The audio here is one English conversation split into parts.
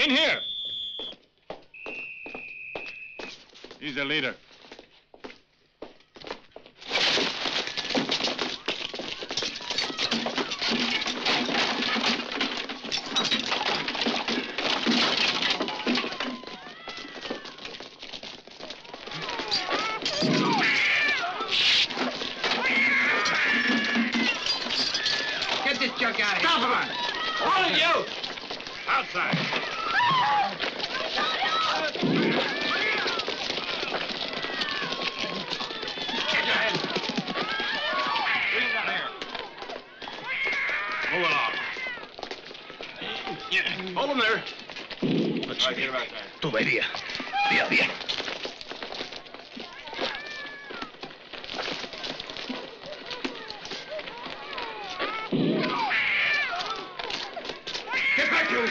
in here. He's the leader. Get this junk out of here. Stop him! All of you! Outside. Get your hands. Bring him down here. Move along. Hold him there. Let's get him out there. Tú ve, Vía. Vía. Get back, you!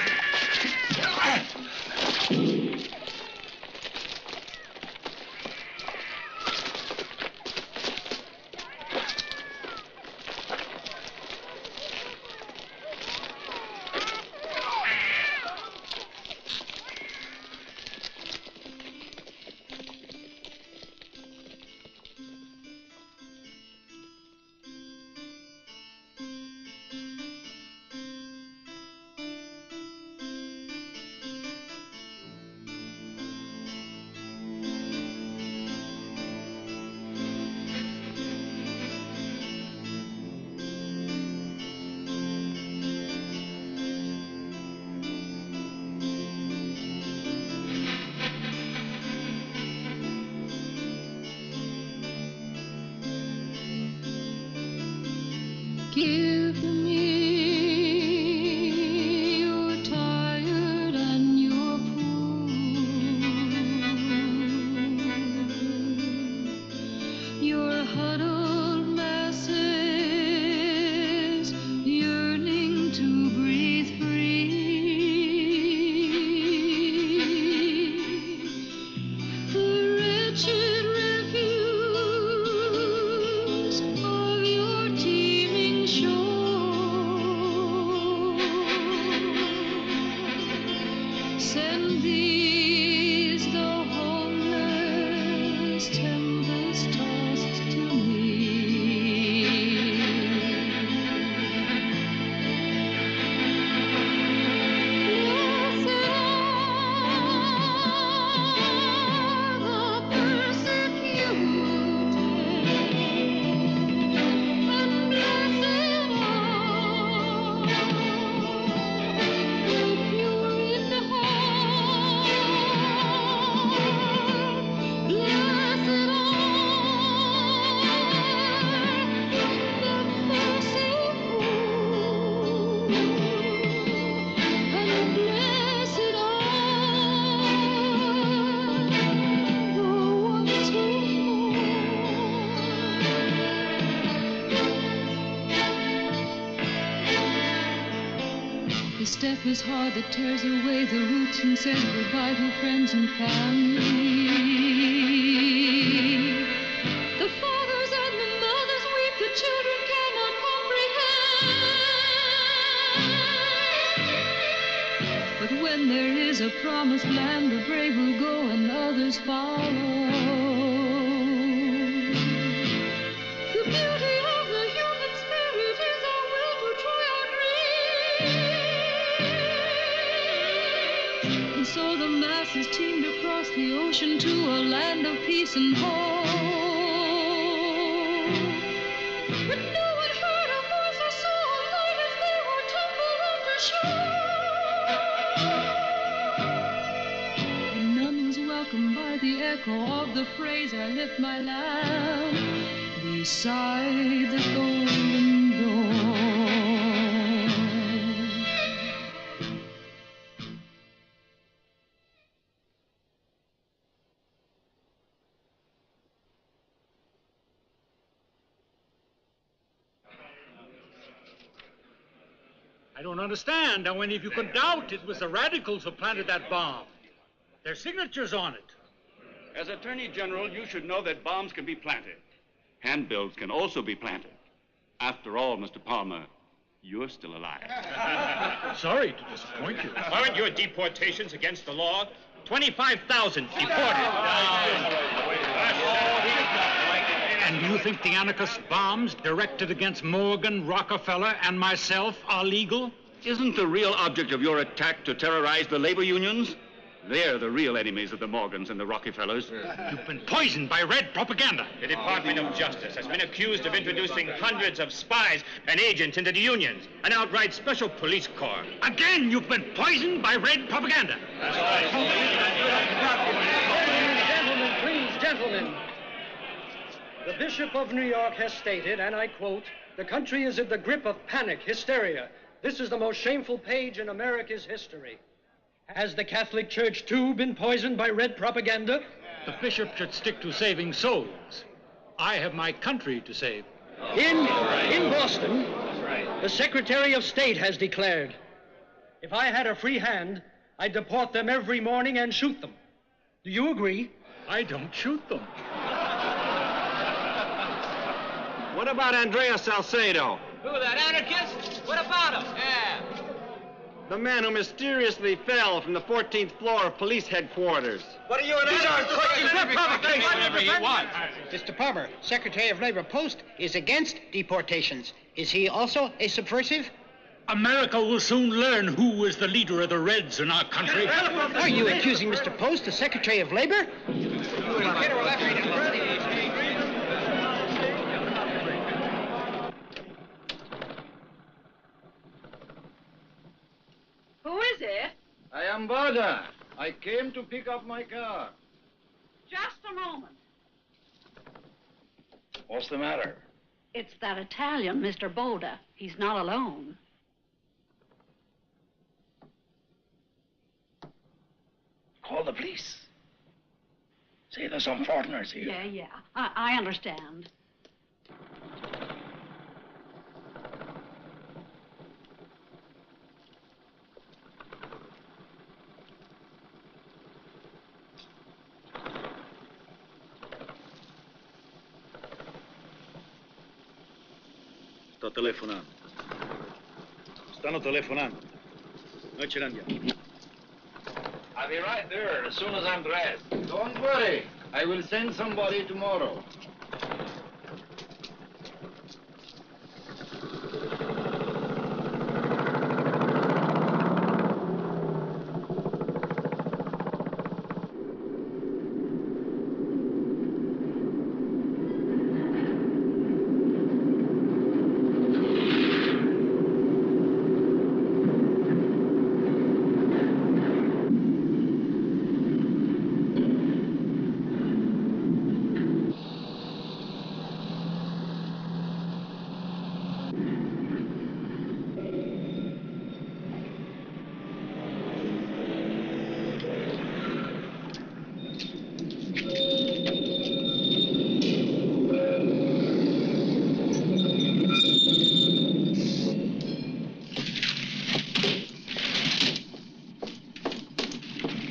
Give me you're tired and you're poor. Your huddled masses yearning to breathe free. The wretched refuse of your teeming shore. Send these, the homeless, tempest-tossed to me. Blessed are the persecuted, and blessed are the pure in heart. Blessed are the merciful, and blessed are the ones who mourn. The step is hard that tears away the roots and says goodbye to friends and family. The fathers and the mothers weep, the children cannot comprehend. But when there is a promised land, the brave will go and others follow. The beauty of the human spirit is our will to try our dreams. And so the masses teemed across the ocean to a land of peace and hope. But no one heard a voice or saw a light as they were tumbled under shore. And none was welcomed by the echo of the phrase, I lift my lamp beside the golden door. I don't understand. Now, if you could doubt it was the radicals who planted that bomb. Their signatures on it. As Attorney General, you should know that bombs can be planted. Handbills can also be planted. After all, Mr. Palmer, you're still alive. Sorry to disappoint you. Aren't your deportations against the law? 25,000 deported. And you think the anarchist bombs directed against Morgan, Rockefeller, and myself are legal? Isn't the real object of your attack to terrorize the labor unions? They're the real enemies of the Morgans and the Rockefellers. You've been poisoned by red propaganda. The Department of Justice has been accused of introducing hundreds of spies and agents into the unions, an outright special police corps. Again, you've been poisoned by red propaganda. Gentlemen, please, gentlemen. The Bishop of New York has stated, and I quote, "The country is in the grip of panic, hysteria. This is the most shameful page in America's history." Has the Catholic Church, too, been poisoned by red propaganda? The bishop should stick to saving souls. I have my country to save. In Boston, the Secretary of State has declared, if I had a free hand, I'd deport them every morning and shoot them. Do you agree? I don't shoot them. What about Andrea Salcedo? Who, that anarchist? What about him? Yeah. The man who mysteriously fell from the 14th floor of police headquarters. What are you an anarchist? Whatever he wants. Mr. Palmer, Secretary of Labor Post is against deportations. Is he also a subversive? America will soon learn who is the leader of the Reds in our country. Are you accusing Mr. Post, the Secretary of Labor? Who is it? I am Boda. I came to pick up my car. Just a moment. What's the matter? It's that Italian, Mr. Boda. He's not alone. Call the police. Say there's some foreigners here. Yeah. I understand. Sto telefonando. Stanno telefonando. Noi ce ne andiamo. I'll be right there as soon as I'm dressed. Don't worry. I will send somebody tomorrow.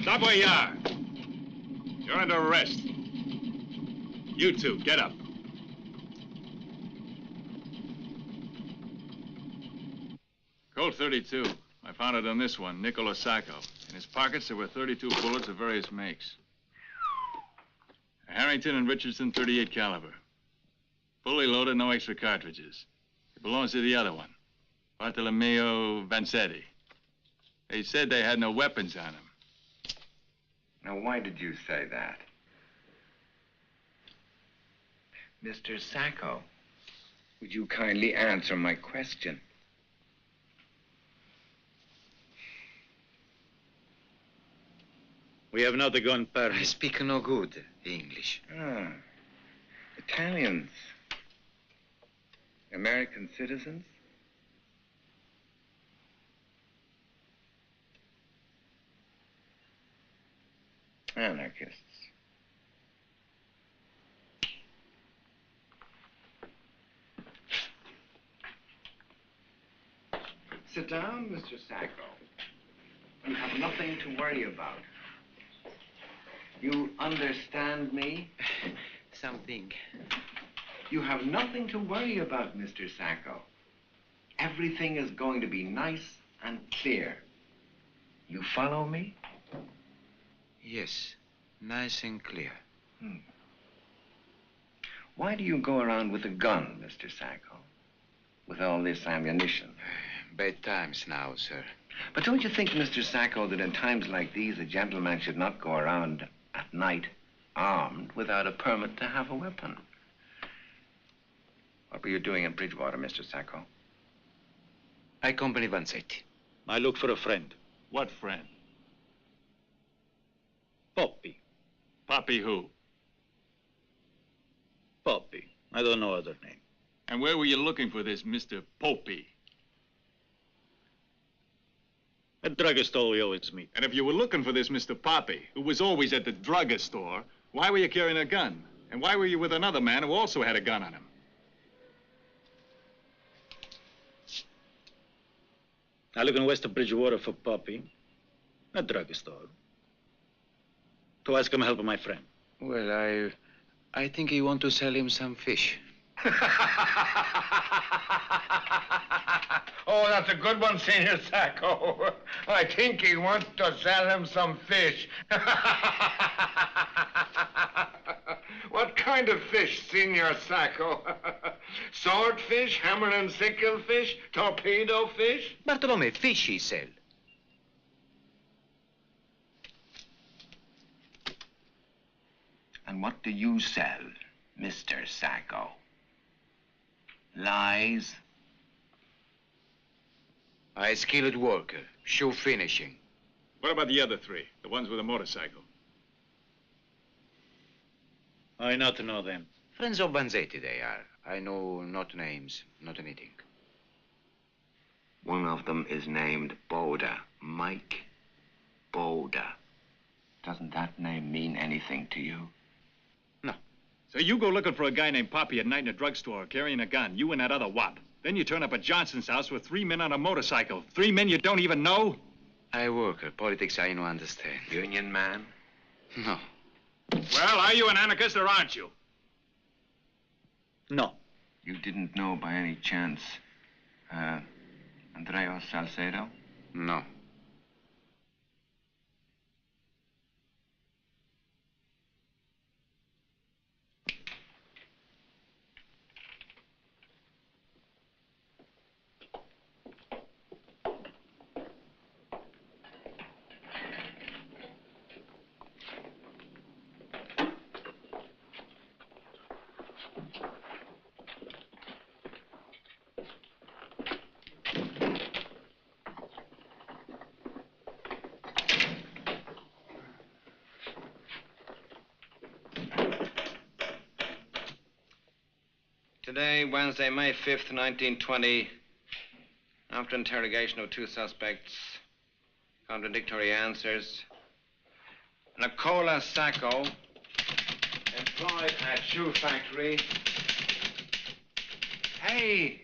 Stop where you are. You're under arrest. You two, get up. Colt 32. I found it on this one, Nicola Sacco. In his pockets, there were 32 bullets of various makes. A Harrington and Richardson 38 caliber. Fully loaded, no extra cartridges. It belongs to the other one, Bartolomeo Vanzetti. They said they had no weapons on him. Now, why did you say that? Mr. Sacco, would you kindly answer my question? We have not a gun permit. I speak no good English. Ah, Italians. American citizens? Anarchists. Sit down, Mr. Sacco. You have nothing to worry about. You understand me? Something. You have nothing to worry about, Mr. Sacco. Everything is going to be nice and clear. You follow me? Yes, nice and clear. Why do you go around with a gun, Mr. Sacco? With all this ammunition? Bad times now, sir. But don't you think, Mr. Sacco, that in times like these, a gentleman should not go around at night armed without a permit to have a weapon? What were you doing in Bridgewater, Mr. Sacco? I accompany Vanzetti. I look for a friend. What friend? Poppy. Poppy who? Poppy. I don't know other name. And where were you looking for this Mr. Poppy? At drugstore we always meet. And if you were looking for this Mr. Poppy, who was always at the drugstore, why were you carrying a gun? And why were you with another man who also had a gun on him? I look in west of Bridgewater for Poppy. At drugstore. To ask him help of my friend. Well, I think he want to sell him some fish. Oh, that's a good one, Senor Sacco. I think he wants to sell him some fish. What kind of fish, Senor Sacco? Swordfish, hammer and sickle fish, torpedo fish? Bartolome, fish he sell. And what do you sell, Mr. Sacco? Lies? I skilled worker, shoe finishing. What about the other three, the ones with a motorcycle? I not know them. Friends of Vanzetti they are. I know not names, not anything. One of them is named Boda. Mike Boda. Doesn't that name mean anything to you? No. So you go looking for a guy named Poppy at night in a drugstore carrying a gun, you and that other wop. Then you turn up at Johnson's house with 3 men on a motorcycle. 3 men you don't even know? I worker. Politics I no understand. Union man? No. Well, are you an anarchist or aren't you? No. You didn't know by any chance, Andreo Salcedo? No. Today, Wednesday, May 5th, 1920, after interrogation of 2 suspects, contradictory answers, Nicola Sacco, employed at shoe factory. Hey!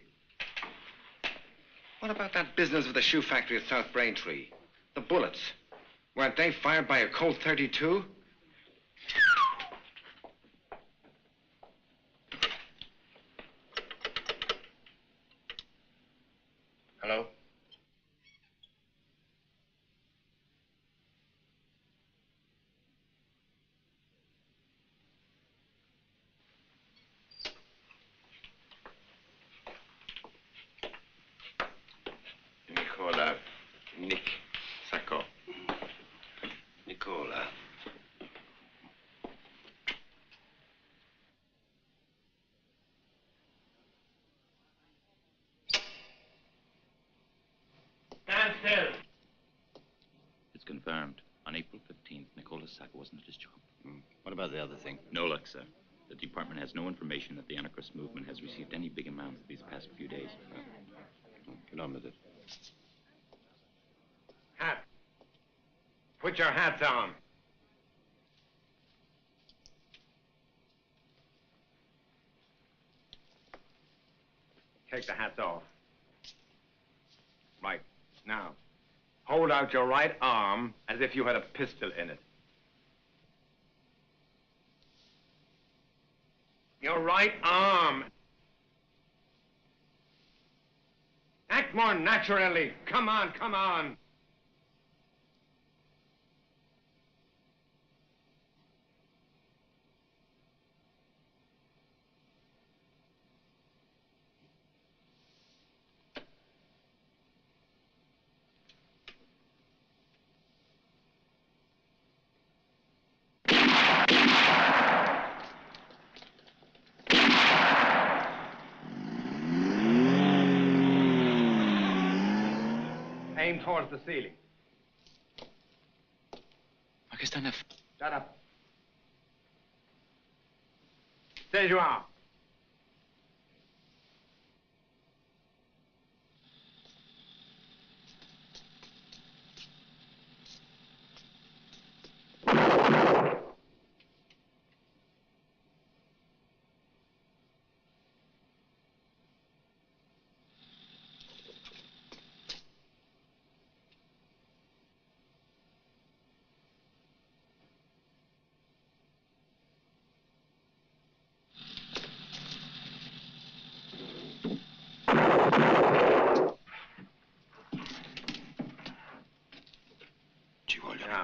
What about that business with the shoe factory at South Braintree? The bullets. Weren't they fired by a Colt 32? Hello? Nicola. Nick Sacco. Nicola. Stand still. It's confirmed. On April 15th, Nicola Sacco wasn't at his job. What about the other thing? No luck, sir. The department has no information that the anarchist movement has received any big amounts these past few days. Get on with it. Hat. Put your hats on. Take the hats off. Right. Now, hold out your right arm as if you had a pistol in it. Your right arm. Act more naturally. Come on, come on. Aim towards the ceiling. Ma che stanno a fare? Shut up. Stay you are.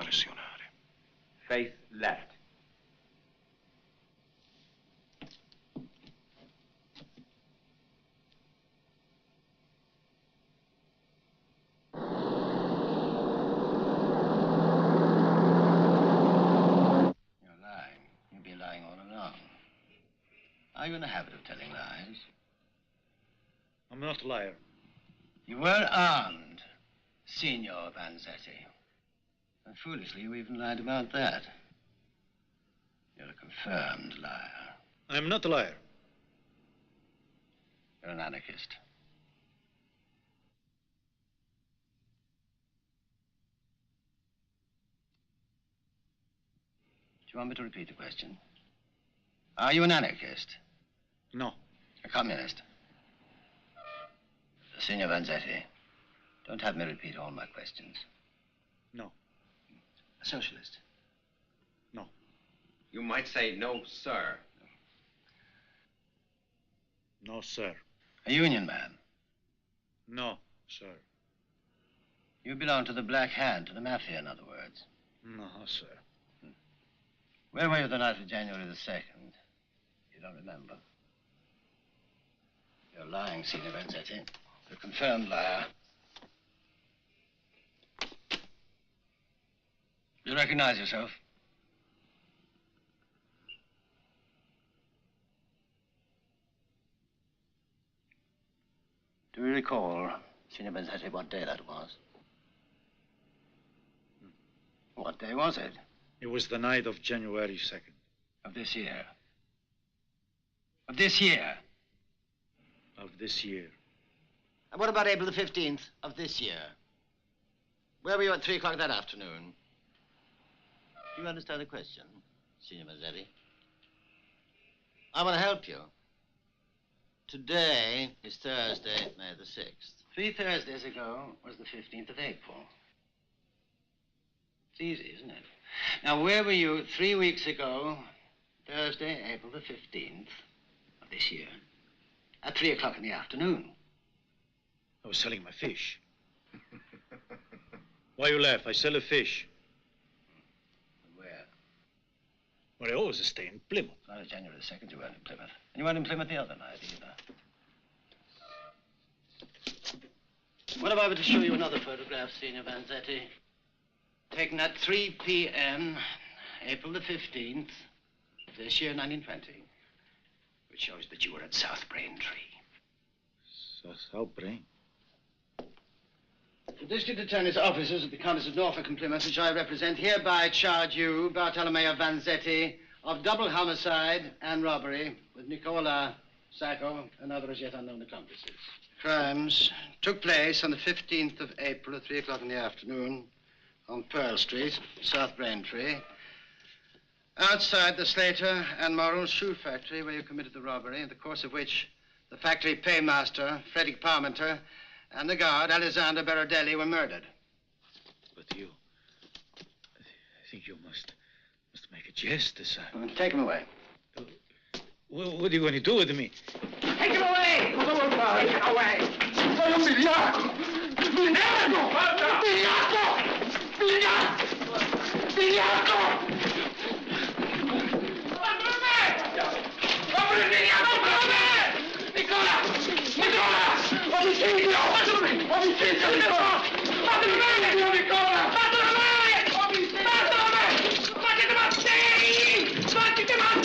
Impressionare. Face left. You're lying. You've been lying all along. Are you in the habit of telling lies? I'm not a liar. You were armed, Signor Vanzetti. And foolishly, you even lied about that. You're a confirmed liar. I'm not a liar. You're an anarchist. Do you want me to repeat the question? Are you an anarchist? No. A communist? Signor Vanzetti, don't have me repeat all my questions. No. A socialist? No. You might say no, sir. No, sir. A union man? No, sir. You belong to the Black Hand, to the Mafia, in other words. No, sir. Where were you the night of January the 2nd? You don't remember. You're lying, Signor Vanzetti. You're a confirmed liar. Do you recognize yourself? Do you recall, Signor Vanzetti, what day that was? What day was it? It was the night of January 2nd. Of this year. Of this year? Of this year. And what about April the 15th of this year? Where were you at 3 o'clock that afternoon? Do you understand the question, Signor Vanzetti? I want to help you. Today is Thursday, May the 6th. 3 Thursdays ago was the 15th of April. It's easy, isn't it? Now, where were you 3 weeks ago, Thursday, April the 15th of this year, at 3 o'clock in the afternoon? I was selling my fish. Why you laugh? I sell a fish. Where? Well, I always stay in Plymouth. Not January the 2nd, you weren't in Plymouth. And you weren't in Plymouth the other night, either. What if I were to show you another photograph, Signor Vanzetti? Taken at 3 p.m., April the 15th, this year, 1920. Which shows that you were at South Braintree. South Brain? The district attorney's officers at the counties of Norfolk and Plymouth, which I represent, hereby charge you, Bartolomeo Vanzetti, of double homicide and robbery with Nicola Sacco and other as yet unknown accomplices. Crimes took place on the 15th of April at 3 o'clock in the afternoon on Pearl Street, South Braintree, outside the Slater and Morrill shoe factory where you committed the robbery, in the course of which the factory paymaster, Frederick Parmenter, and the guard, Alexander Berardelli, were murdered. But you... I think you must make a jest this time. Take him away. What are you going to do with me? Take him away! Take him away! Sei un vigliacco! Vigliacco! Vigliacco! Vigliacco! Vigliacco! Fatelo a me! Apri il vigliacco, fatelo a me! Nicola! Nicola! Omicidio! Fatelo a me! Omicidio, Nicola! Fatelo a me! Nicola! Fatelo a me! Omicidio! Fatelo a me! Fatete matti! Fatete matti!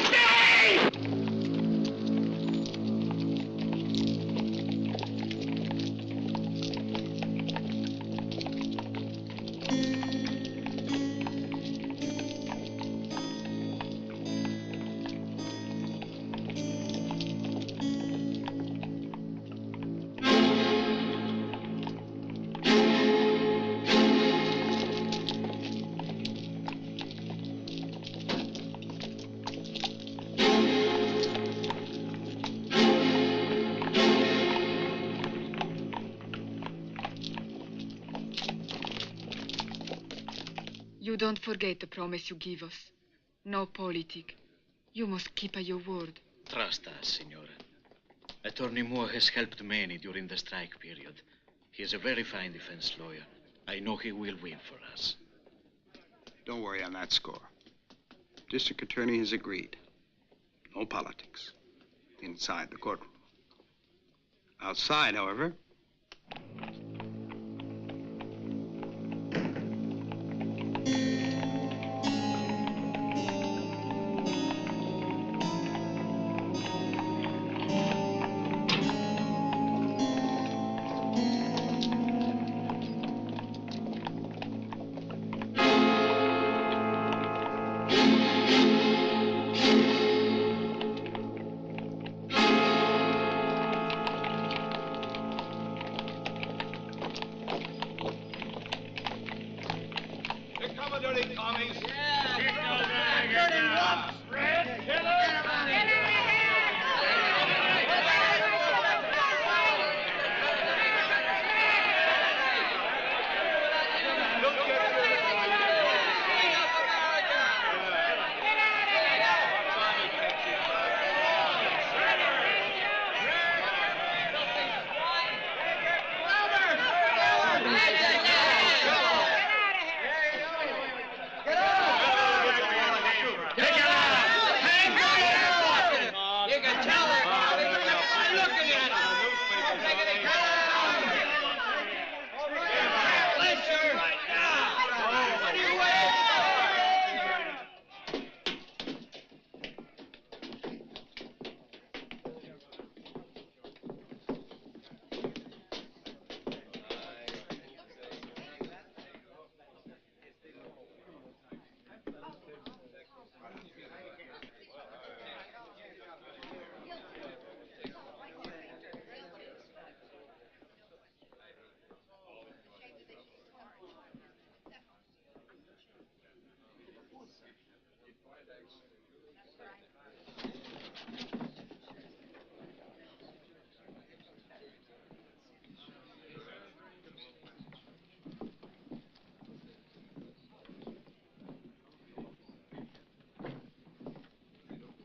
You don't forget the promise you give us. No politic. You must keep your word. Trust us, Signora. Attorney Moore has helped many during the strike period. He is a very fine defense lawyer. I know he will win for us. Don't worry on that score. District Attorney has agreed. No politics. Inside the courtroom. Outside, however,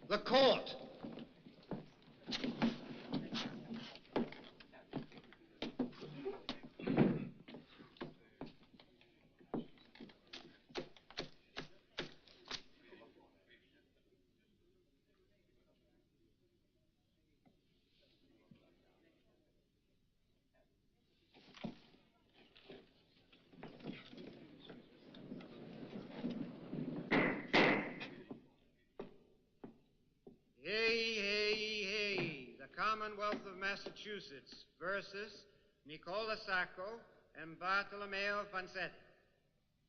the court. Commonwealth of Massachusetts versus Nicola Sacco and Bartolomeo Vanzetti.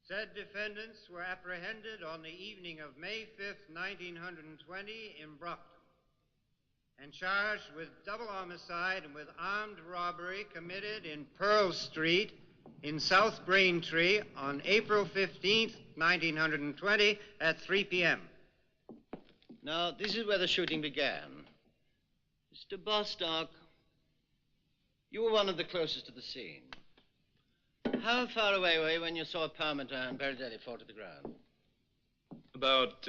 Said defendants were apprehended on the evening of May 5th, 1920 in Brockton and charged with double homicide and with armed robbery committed in Pearl Street in South Braintree on April 15th, 1920 at 3 p.m. Now, this is where the shooting began. Mr. Bostock, you were one of the closest to the scene. How far away were you when you saw Parmenter and Berardelli fall to the ground? About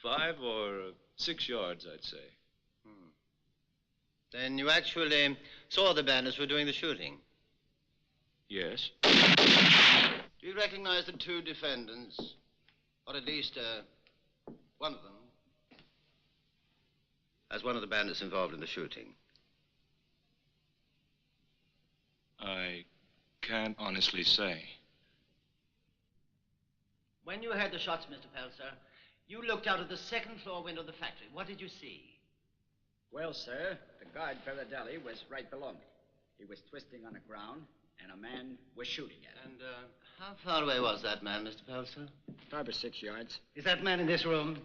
5 or 6 yards, I'd say. Then you actually saw the bandits were doing the shooting? Yes. Do you recognize the two defendants? Or at least one of them? As one of the bandits involved in the shooting? I can't honestly say. When you heard the shots, Mr. Pelzer, you looked out of the second floor window of the factory. What did you see? Well, sir, the guard Paradeli was right below me. He was twisting on the ground, and a man was shooting at him. And how far away was that man, Mr. Pelzer? 5 or 6 yards. Is that man in this room?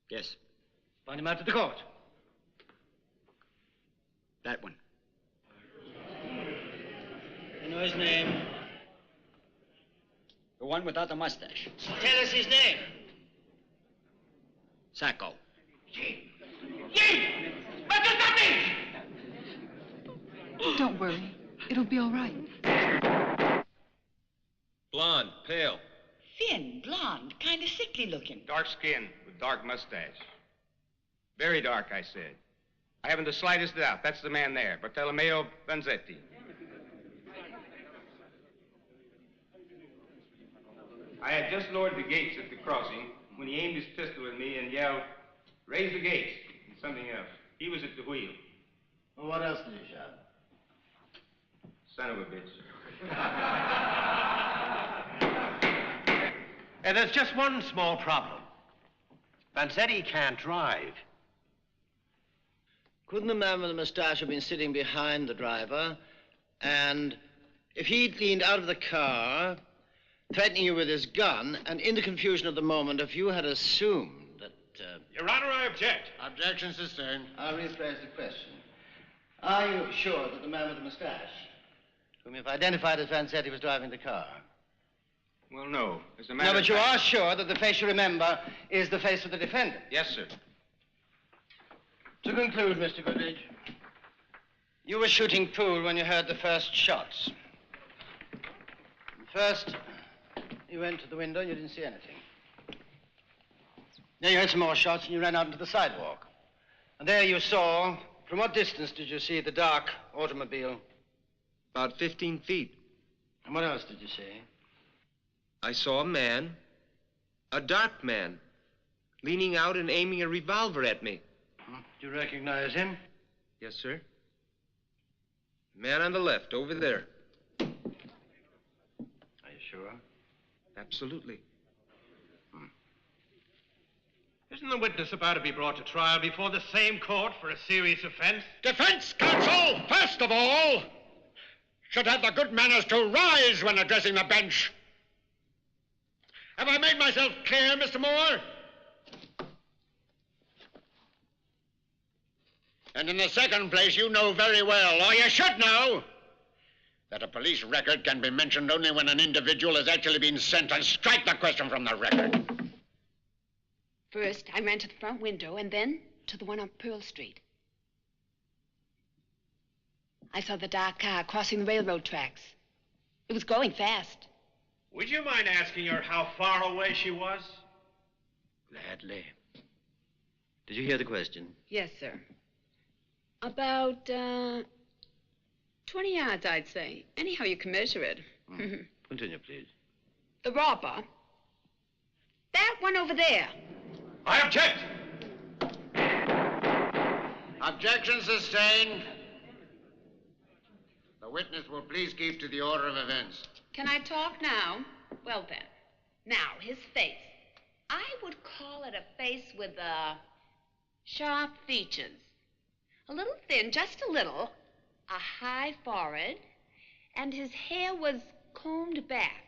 Yes. Point him out to the court. That one. You know his name? The one without the mustache. Tell us his name. Sacco. What does that mean? Don't worry. It'll be all right. Blonde, pale. Thin, blonde, kind of sickly looking. Dark skin with dark mustache. Very dark, I said. I haven't the slightest doubt. That's the man there, Bartolomeo Vanzetti. I had just lowered the gates at the crossing when he aimed his pistol at me and yelled, "Raise the gates," and something else. He was at the wheel. Well, what else did he shout? Son of a bitch. And there's just one small problem. Vanzetti can't drive. Couldn't the man with the mustache have been sitting behind the driver, and if he'd leaned out of the car, threatening you with his gun, and in the confusion of the moment, if you had assumed that... Your Honor, I object. Objection sustained. I'll rephrase the question. Are you sure that the man with the mustache, whom you've identified as Vanzetti, was driving the car? Well, no. As a matter No, of but you fact... are sure that the face you remember is the face of the defendant? Yes, sir. To conclude, Mr. Goodrich, you were shooting pool when you heard the first shots. First, you went to the window and you didn't see anything. Then you heard some more shots and you ran out into the sidewalk. And there you saw, from what distance did you see the dark automobile? About 15 feet. And what else did you see? I saw a man, a dark man, leaning out and aiming a revolver at me. Do you recognize him? Yes, sir. Man on the left, over there. Are you sure? Absolutely. Isn't the witness about to be brought to trial before the same court for a serious offense? Defense counsel, first of all, should have the good manners to rise when addressing the bench. Have I made myself clear, Mr. Moore? And in the second place, you know very well, or you should know, that a police record can be mentioned only when an individual has actually been sent, and strike the question from the record. First, I ran to the front window and then to the one on Pearl Street. I saw the dark car crossing the railroad tracks. It was going fast. Would you mind asking her how far away she was? Gladly. Did you hear the question? Yes, sir. About 20 yards, I'd say. Anyhow, you can measure it. Continue, please. The robber. That one over there. I object. Objection sustained. The witness will please keep to the order of events. Can I talk now? Well, then. Now, his face. I would call it a face with sharp features. A little thin, just a little. A high forehead. And his hair was combed back.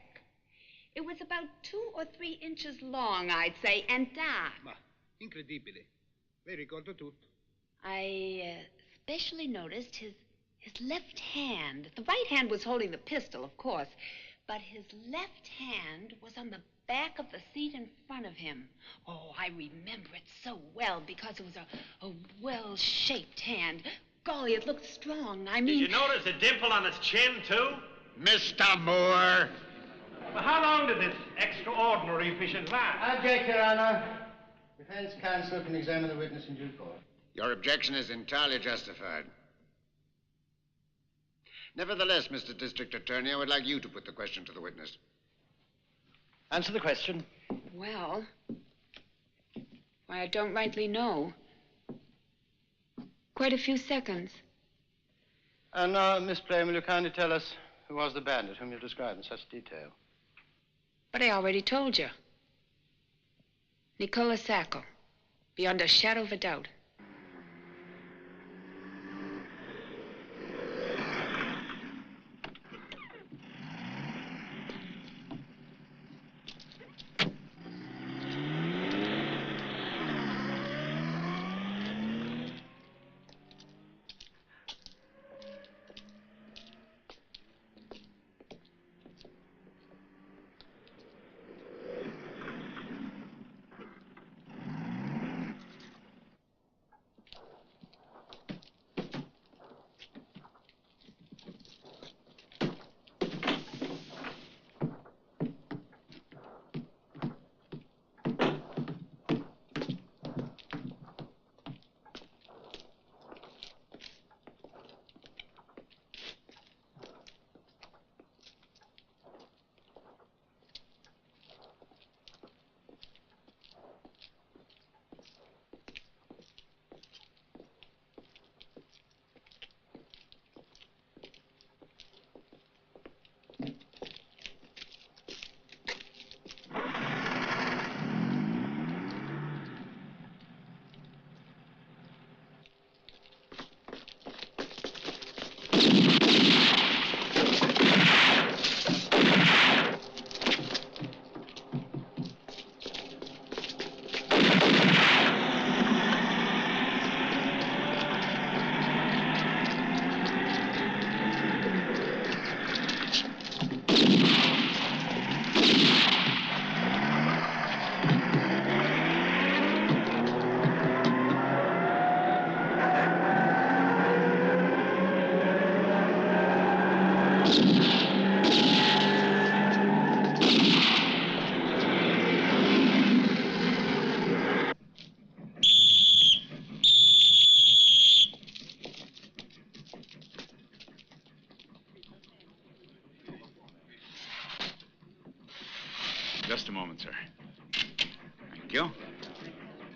It was about 2 or 3 inches long, I'd say, and dark. Ma, incredibile. Lei ricorda tutto. I especially noticed his left hand. The right hand was holding the pistol, of course, but his left hand was on the back of the seat in front of him. Oh, I remember it so well because it was a well-shaped hand. Golly, it looked strong. I mean... Did you notice a dimple on his chin, too? Mr. Moore. Well, how long did this extraordinary vision last? Object, Your Honor. Defense counsel can examine the witness in due course. Your objection is entirely justified. Nevertheless, Mr. District Attorney, I would like you to put the question to the witness. Answer the question. Well, why, I don't rightly know. Quite a few seconds. And now, Miss Plain, will you kindly tell us who was the bandit whom you described in such detail? But I already told you. Nicola Sacco, beyond a shadow of a doubt. Just a moment, sir. Thank you.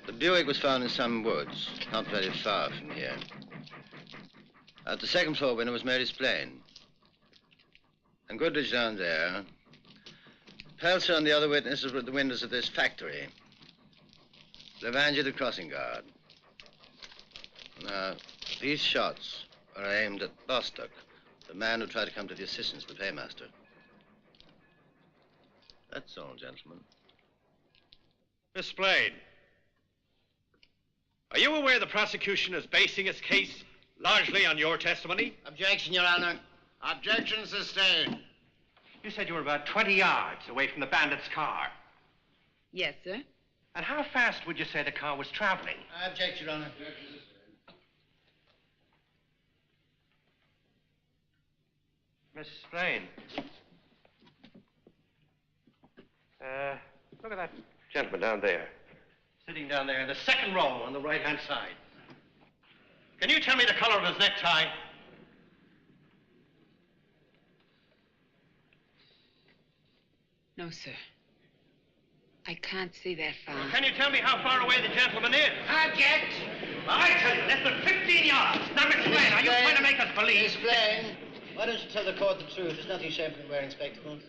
The Buick was found in some woods, not very far from here. At the second floor window was Mary's Plain. And Goodrich down there. Pelser and the other witnesses were at the windows of this factory. Levangia, the crossing guard. Now, these shots are aimed at Bostock, the man who tried to come to the assistance of the paymaster. That's all, gentlemen. Miss Plain, are you aware the prosecution is basing its case largely on your testimony? Objection, Your Honor. Objection sustained. You said you were about 20 yards away from the bandit's car. Yes, sir. And how fast would you say the car was traveling? I object, Your Honor. Miss Plain. Look at that gentleman down there. Sitting down there in the second row on the right-hand side. Can you tell me the color of his necktie? No, sir. I can't see that far. Can you tell me how far away the gentleman is? Object! I tell you, less than 15 yards. Now, Miss Plain, are you trying to make us believe? Miss Plain, why don't you tell the court the truth? There's nothing shameful in wearing spectacles.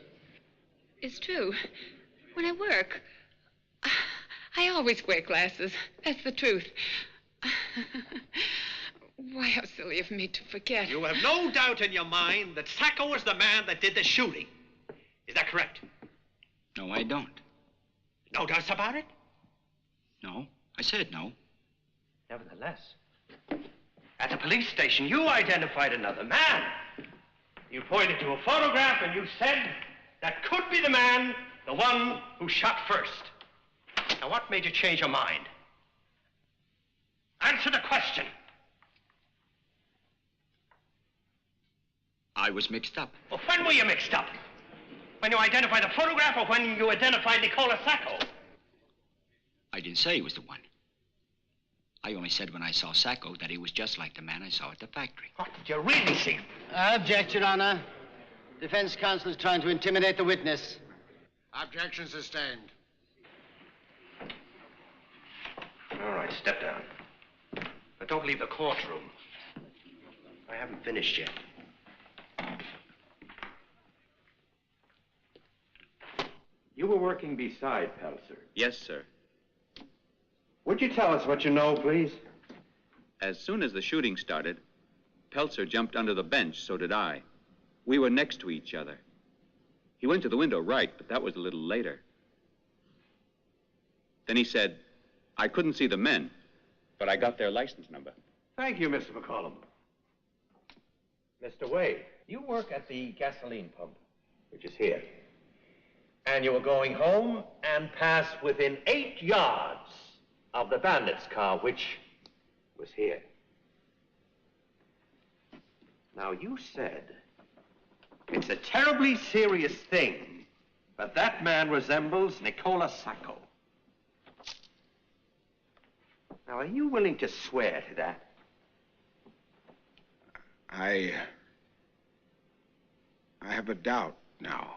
It's true. When I work, I always wear glasses. That's the truth. Why, how silly of me to forget. You have no doubt in your mind that Sacco was the man that did the shooting. Is that correct? No, I don't. No doubts about it? No, I said no. Nevertheless, at the police station, you identified another man. You pointed to a photograph and you said that could be the man, the one who shot first. Now, what made you change your mind? Answer the question. I was mixed up. Well, when were you mixed up? When you identified the photograph or when you identified Nicola Sacco? I didn't say he was the one. I only said when I saw Sacco that he was just like the man I saw at the factory. What did you really see? I object, Your Honor. Defense counsel is trying to intimidate the witness. Objection sustained. All right, step down. But don't leave the courtroom. I haven't finished yet. You were working beside Pelzer. Yes, sir. Would you tell us what you know, please? As soon as the shooting started, Pelzer jumped under the bench, so did I. We were next to each other. He went to the window right, but that was a little later. Then he said, I couldn't see the men, but I got their license number. Thank you, Mr. McCollum. Mr. Wade, you work at the gasoline pump, which is here. And you were going home and passed within 8 yards of the bandit's car, which was here. Now, you said it's a terribly serious thing, but that man resembles Nicola Sacco. Now, are you willing to swear to that? I have a doubt now.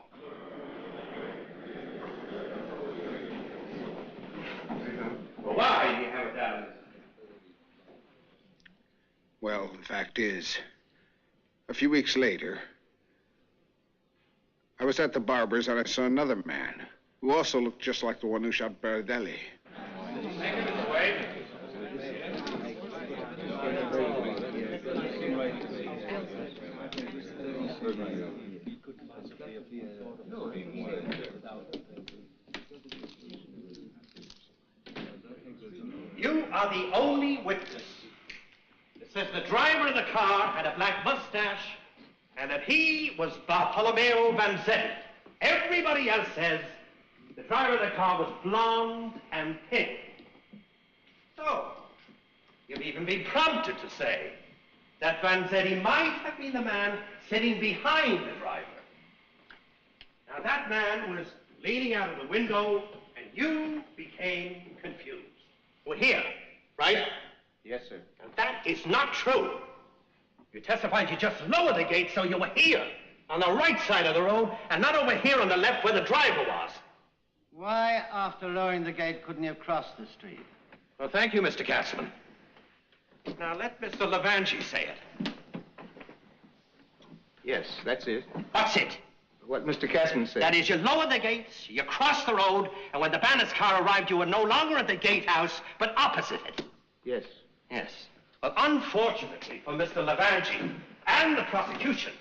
Well, why do you have a doubt? Well, the fact is, a few weeks later, I was at the barber's and I saw another man who also looked just like the one who shot Baradelli. Thank you, Mr. Wade. You are the only witness that says the driver of the car had a black mustache and that he was Bartolomeo Vanzetti. Everybody else says the driver of the car was blonde and pink. So, you've even been prompted to say that Vanzetti might have been the man sitting behind the driver. Now, that man was leaning out of the window, and you became confused. We're here, right? Yes, sir. And that is not true. You testified you just lowered the gate so you were here, on the right side of the road, and not over here on the left where the driver was. Why, after lowering the gate, couldn't you have crossed the street? Well, thank you, Mr. Castleman. Now, let Mr. Levangie say it. Yes, that's it. What's it? What Mr. Castleman said. That is, you lowered the gates, you crossed the road, and when the bandit's car arrived, you were no longer at the gatehouse, but opposite it. Yes. Yes. Well, unfortunately for Mr. Levangie and the prosecution,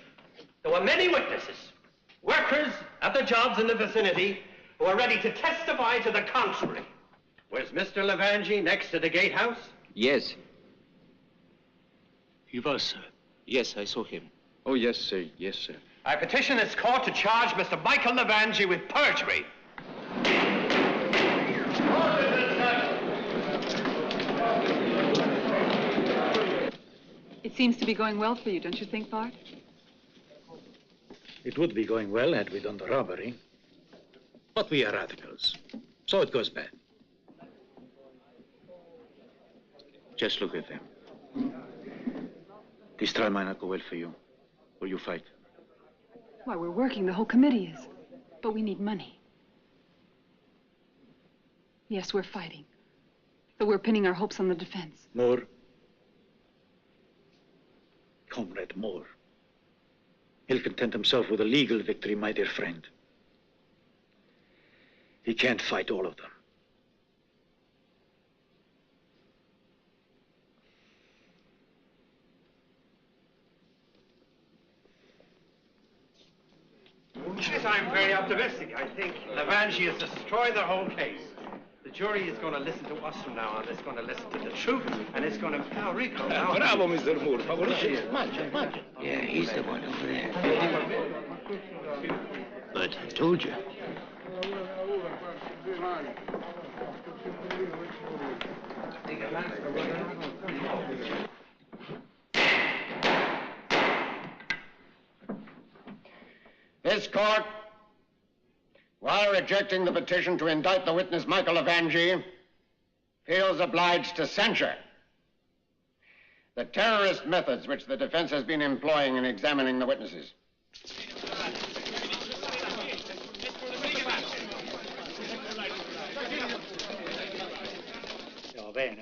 there were many witnesses, workers at the jobs in the vicinity, who are ready to testify to the contrary. Was Mr. Levangie next to the gatehouse? Yes. He was, sir. Yes, I saw him. Oh, yes, sir. Yes, sir. I petition this court to charge Mr. Michael Levangie with perjury. It seems to be going well for you, don't you think, Bart? It would be going well had we done the robbery. But we are radicals, so it goes bad. Just look at them. This trial might not go well for you. Will you fight? Why, we're working, the whole committee is. But we need money. Yes, we're fighting. But we're pinning our hopes on the defense. Moore. Comrade Moore. He'll content himself with a legal victory, my dear friend. He can't fight all of them. Yes, I'm very optimistic. I think Levangie has destroyed the whole case. The jury is going to listen to us from now on. It's going to listen to the truth, and it's going to... Now, Rico, now... Bravo, Mr. Moore. Yeah, he's the one over there. But I told you. This court, while rejecting the petition to indict the witness Michael Levangie, feels obliged to censure the terrorist methods which the defense has been employing in examining the witnesses.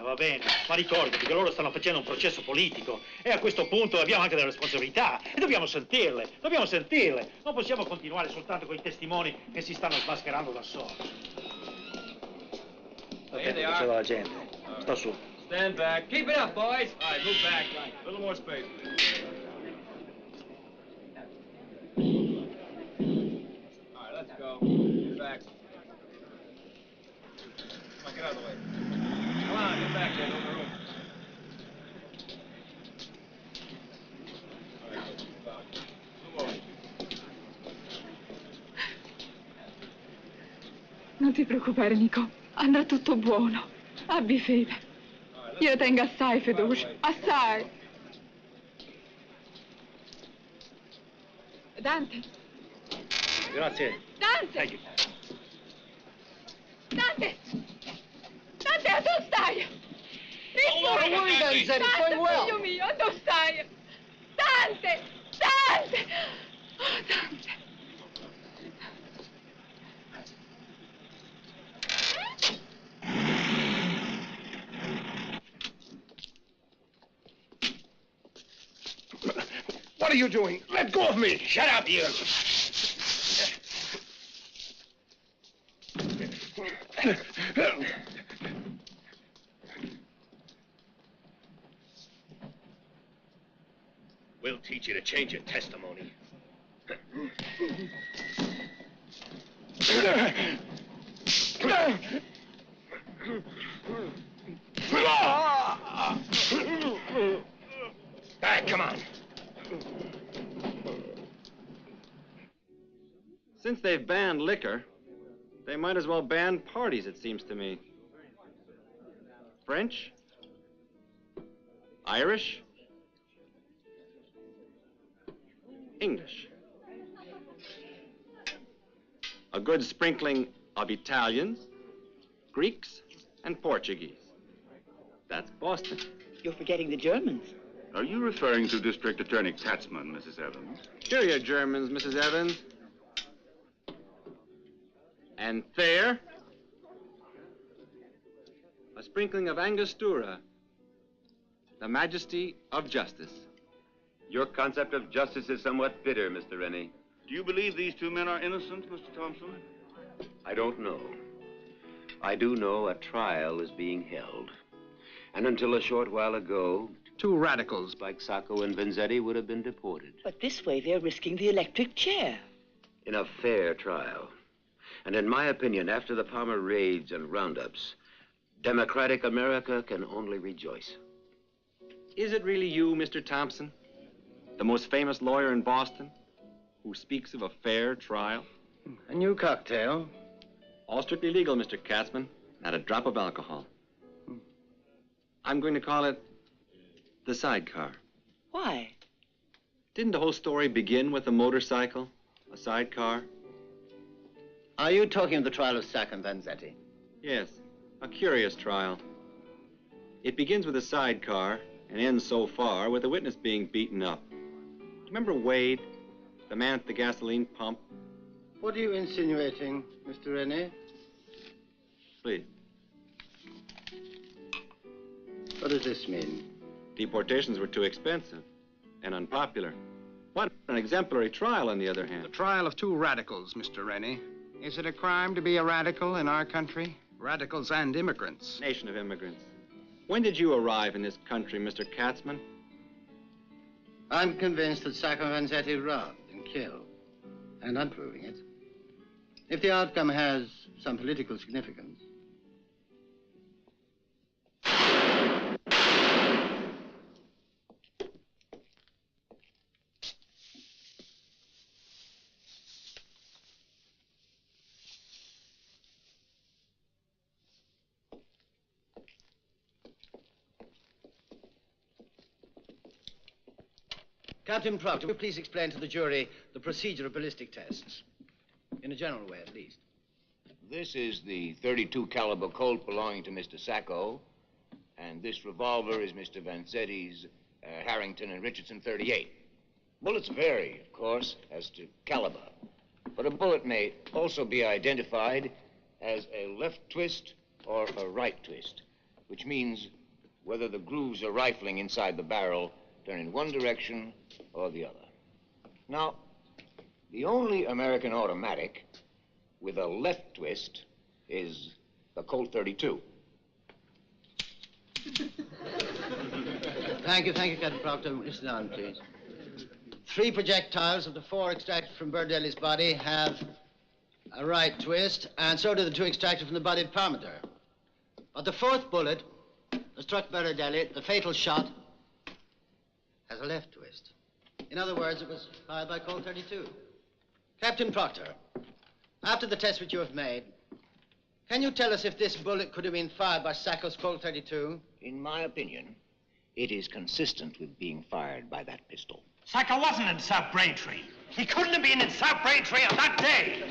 Va bene, ma ricordati che loro stanno facendo un processo politico e a questo punto abbiamo anche delle responsabilità e dobbiamo sentirle. Non possiamo continuare soltanto con i testimoni che si stanno smascherando da soli. Attento che c'è la gente. Sta su. Stand back. Keep it up, boys. All right, move back. A little more space, please. All right, let's go. Get back. Come on, get out of the way. Come on, get back there. Over the room. All right, move over. Non ti preoccupare, Nico. Andrà tutto buono. Abbi fede. Io tengo assai fiducia. Assai. Dante. Grazie. Dante. Dante. Dante, dove stai? Oh, don't worry, Vanzetti. It's going well. Figlio mio, dove stai? Dante. Dante. Oh, Dante. What are you doing? Let go of me! Shut up, you! We'll teach you to change your testimony. All right, come on. Since they've banned liquor, they might as well ban parties, it seems to me. French? Irish? English. A good sprinkling of Italians, Greeks, and Portuguese. That's Boston. You're forgetting the Germans. Are you referring to District Attorney Katzman, Mrs. Evans? Here are your Germans, Mrs. Evans. And Thayer. A sprinkling of Angostura. The majesty of justice. Your concept of justice is somewhat bitter, Mr. Rennie. Do you believe these two men are innocent, Mr. Thompson? I don't know. I do know a trial is being held. And until a short while ago, two radicals like Sacco and Vanzetti would have been deported. But this way they're risking the electric chair. In a fair trial. And in my opinion, after the Palmer raids and roundups, democratic America can only rejoice. Is it really you, Mr. Thompson, the most famous lawyer in Boston, who speaks of a fair trial? A new cocktail. All strictly legal, Mr. Katzman. Not a drop of alcohol. I'm going to call it the sidecar. Why? Didn't the whole story begin with a motorcycle, a sidecar? Are you talking of the trial of Sacco and Vanzetti? Yes, a curious trial. It begins with a sidecar and ends so far with a witness being beaten up. Do you remember Wade, the man at the gasoline pump? What are you insinuating, Mr. Rennie? Please. What does this mean? Deportations were too expensive and unpopular. What an exemplary trial, on the other hand. The trial of two radicals, Mr. Rennie. Is it a crime to be a radical in our country? Radicals and immigrants. Nation of immigrants. When did you arrive in this country, Mr. Katzman? I'm convinced that Sacco and Vanzetti robbed and killed. And I'm proving it. If the outcome has some political significance. Captain Proctor, will you please explain to the jury the procedure of ballistic tests? In a general way, at least. This is the .32 caliber Colt belonging to Mr. Sacco, and this revolver is Mr. Vanzetti's Harrington and Richardson 38. Bullets vary, of course, as to caliber. But a bullet may also be identified as a left twist or a right twist, which means whether the grooves are rifling inside the barrel turn in one direction or the other. Now, the only American automatic with a left twist is the Colt 32. Thank you, Captain Proctor. Listen down, please. 3 projectiles of the 4 extracted from Berdelli's body have a right twist, and so do the 2 extracted from the body of Parmenter. But the 4th bullet that struck Berdelli, the fatal shot, has a left twist. In other words, it was fired by Colt 32. Captain Proctor, after the test which you have made, can you tell us if this bullet could have been fired by Sacco's Colt 32? In my opinion, it is consistent with being fired by that pistol. Sacco wasn't in South Braintree. He couldn't have been in South Braintree on that day.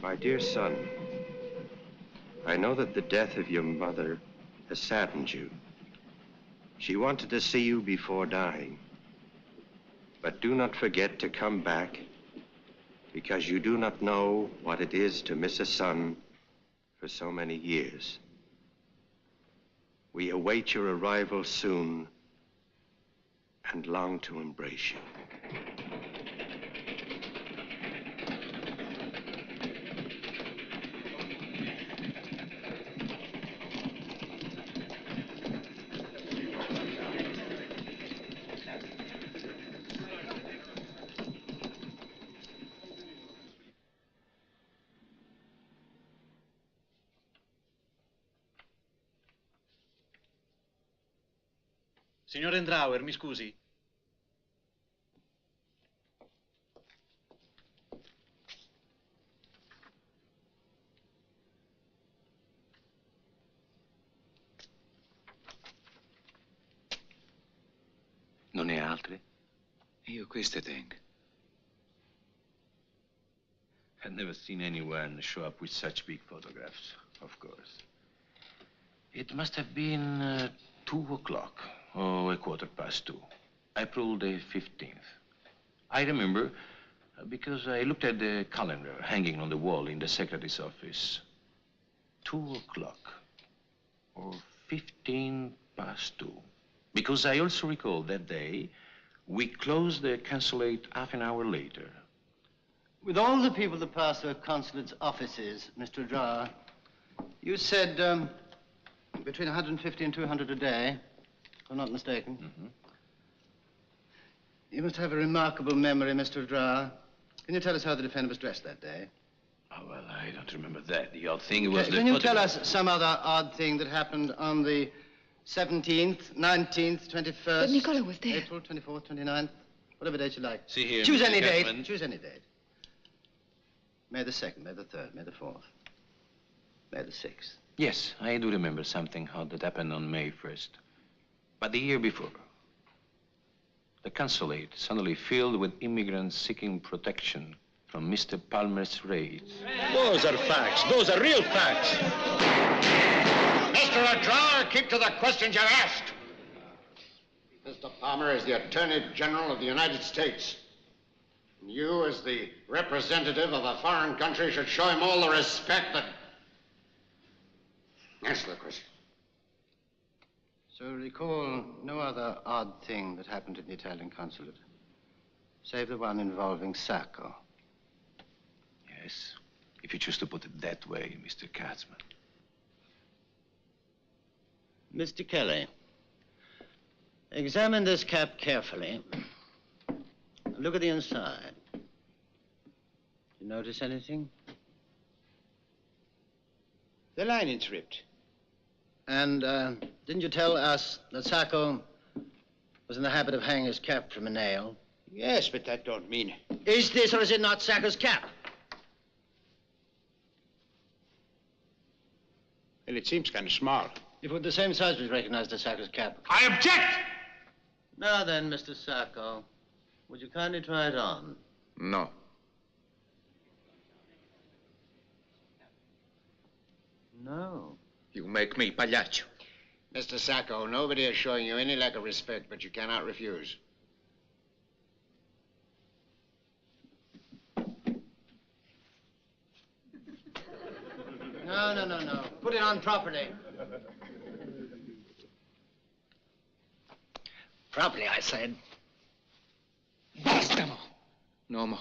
My dear son, I know that the death of your mother has saddened you. She wanted to see you before dying. But do not forget to come back, because you do not know what it is to miss a son for so many years. We await your arrival soon and long to embrace you. Signor Endrauer, mi scusi. Non ne ha altre? Io queste tengo. I've never seen anyone show up with such big photographs, of course. It must have been 2 o'clock, or 2:15. April the 15th. I remember because I looked at the calendar hanging on the wall in the secretary's office. 2 o'clock, or 2:15. Because I also recall that day we closed the consulate half an hour later. With all the people that pass through a consulate's offices, Mr. Drawer, you said between 150 and 200 a day, if I'm not mistaken. Mm-hmm. You must have a remarkable memory, Mr. Drawer. Can you tell us how the defendant was dressed that day? Oh, well, I don't remember that. The odd thing was Can you tell us some other odd thing that happened on the 17th, 19th, 21st? But Nicola was there. April, 24th, 29th, whatever date you like. See here, Choose Mr. any Catman. date. Choose any date. May the 2nd, May the 3rd, May the 4th, May the 6th. Yes, I do remember something odd that happened on May 1st. But the year before, the consulate suddenly filled with immigrants seeking protection from Mr. Palmer's raids. Those are facts. Those are real facts. Mr. Drawer, keep to the questions you're asked. Mr. Palmer is the Attorney General of the United States. You, as the representative of a foreign country, should show him all the respect that... Answer the question. So recall no other odd thing that happened in the Italian consulate, save the one involving Sacco. Yes, if you choose to put it that way, Mr. Katzman. Mr. Kelly, examine this cap carefully. Look at the inside. You notice anything? The lining's ripped. And didn't you tell us that Sacco was in the habit of hanging his cap from a nail? Yes, but that don't mean it. Is this or is it not Sacco's cap? Well, it seems kind of small. If it were the same size, we'd recognize the Sacco's cap. I object! Now then, Mr. Sacco, would you kindly try it on? No. No. You make me pagliaccio. Mr. Sacco, nobody is showing you any lack of respect, but you cannot refuse. No. Put it on properly. Properly, I said. Basta, no more.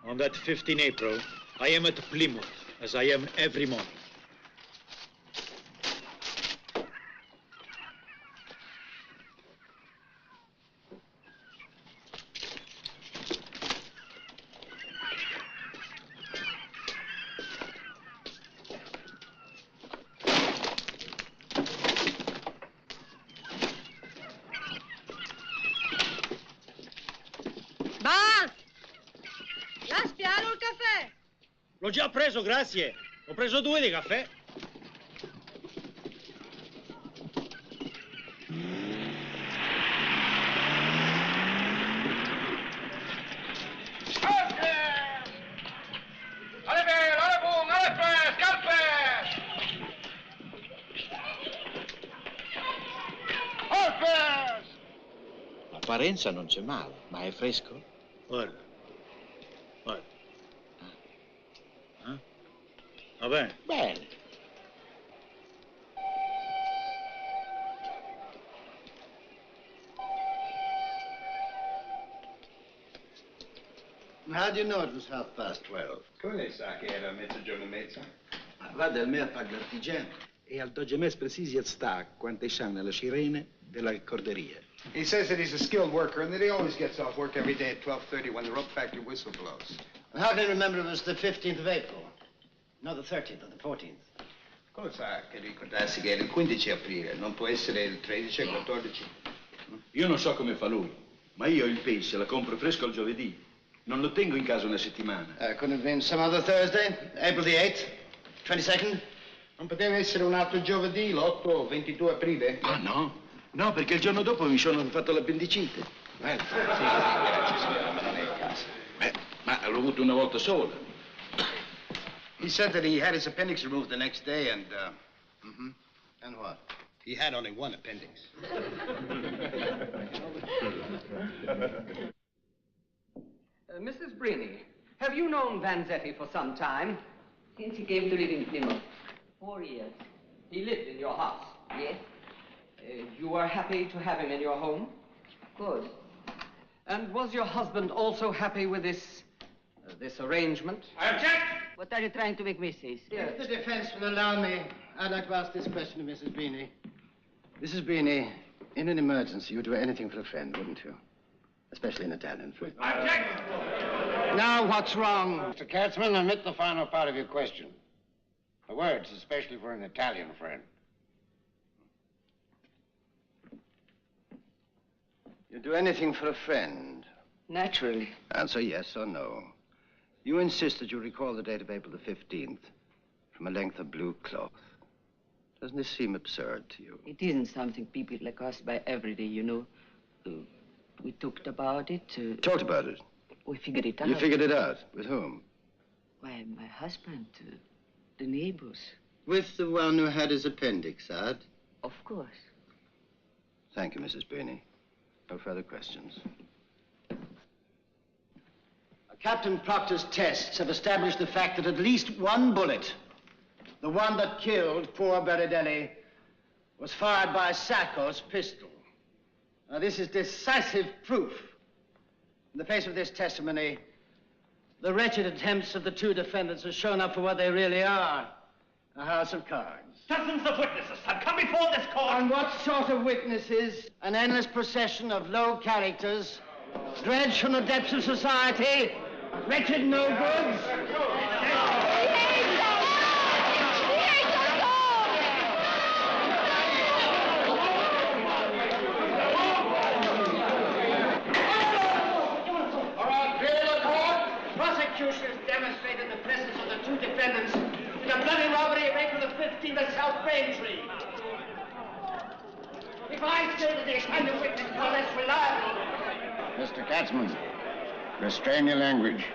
On that 15 April, I am at Plymouth, as I am every morning. L'ho già preso, grazie. Ho preso 2 di caffè. L'apparenza non c'è male, ma è fresco? Guarda. Va bene. Bene. How do you know it was 12:30? Come sa che era mezzogiorno e mezza? Guarda, il mio fa l'artigiano e al dogemes precisi sta quante sanno le sirene della corderia. He says that he's a skilled worker and that he always gets off work every day at 12:30 when the rope factory whistle blows. How can you remember it was the 15th of April? Not the 13th or the 14th. Come fa che ricordarsi che era il 15 aprile? Non può essere il 13 e il 14? Io non so come fa lui, ma io il pesce la compro fresco il giovedì. Non lo tengo in casa una settimana. Couldn't have been some other Thursday, April the 8th, 22nd? Non poteva essere un altro giovedì, l'8 o 22 aprile? Ah, no? No, perché il giorno dopo mi sono fatto l'appendicite. Grazie, signora, ma non è il caso. Ma l'ho avuto una volta sola. He said that he had his appendix removed the next day and, And what? he had only one appendix. Mrs. Brini, have you known Vanzetti for some time? Since he came to live in Plymouth. 4 years. He lived in your house? Yes? You were happy to have him in your home? Of course. And was your husband also happy with this arrangement? I object! What are you trying to make me say, sir? If the defense will allow me, I'd like to ask this question of Mrs. Brini. Mrs. Brini, in an emergency, you'd do anything for a friend, wouldn't you? Especially an Italian friend. I object! Now, what's wrong? Mr. Katzman, omit the final part of your question. The words, especially for an Italian friend. You'd do anything for a friend? Naturally. Answer yes or no. You insist that you recall the date of April the 15th from a length of blue cloth. Doesn't this seem absurd to you? It isn't something people like us buy every day, you know. We talked about it. Talked about it? We figured it out. You figured it out? With whom? Why, my husband, the neighbors. With the one who had his appendix out? Of course. Thank you, Mrs. Brini. No further questions. Captain Proctor's tests have established the fact that at least one bullet, the one that killed poor Berardelli, was fired by Sacco's pistol. Now, this is decisive proof. In the face of this testimony, the wretched attempts of the two defendants have shown up for what they really are, a house of cards. Dozens of witnesses have come before this court. And what sort of witnesses? An endless procession of low characters dredged from the depths of society, wretched no-goods. Prosecution has demonstrated the presence of the two defendants in a bloody robbery of April the 15th at South Braintree. If I say that the expanded witness is less reliable... Mr. Katzman, restrain your language.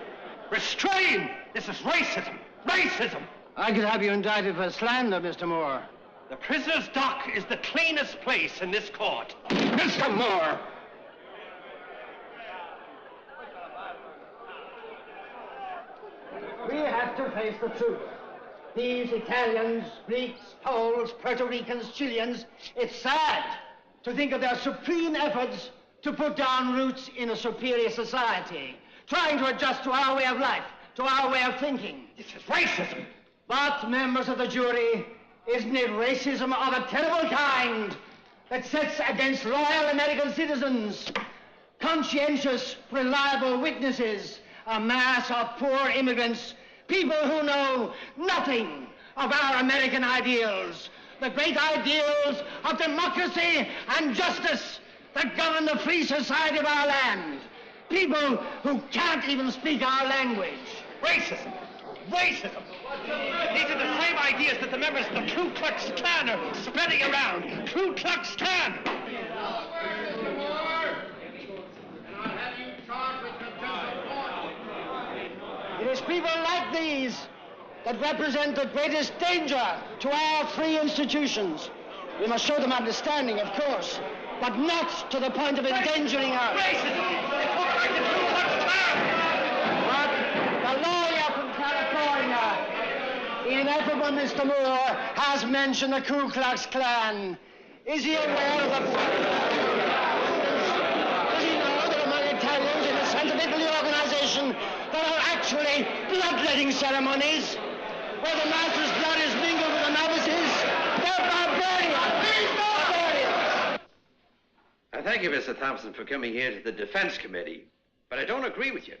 Restrain! This is racism! Racism! I could have you indicted for slander, Mr. Moore. The prisoner's dock is the cleanest place in this court. Mr. Moore! We have to face the truth. These Italians, Greeks, Poles, Puerto Ricans, Chileans, it's sad to think of their supreme efforts to put down roots in a superior society, trying to adjust to our way of life, to our way of thinking. This is racism. But, members of the jury, isn't it racism of a terrible kind that sets against loyal American citizens, conscientious, reliable witnesses, a mass of poor immigrants, people who know nothing of our American ideals, the great ideals of democracy and justice that govern the free society of our land. People who can't even speak our language. Racism! Racism! These are the same ideas that the members of the Ku Klux Klan are spreading around. Ku Klux Klan! It is people like these that represent the greatest danger to our free institutions. We must show them understanding, of course, but not to the point of endangering us. But the lawyer from California, the ineffable Mr. Moore, has mentioned the Ku Klux Klan. Is he aware of the fact? Does he know that among Italians in the Santa Italy organization there are actually bloodletting ceremonies where the master's blood is mingled with the novices? They're barbarians! Barbarians! Thank you, Mr. Thompson, for coming here to the Defense Committee. But I don't agree with you.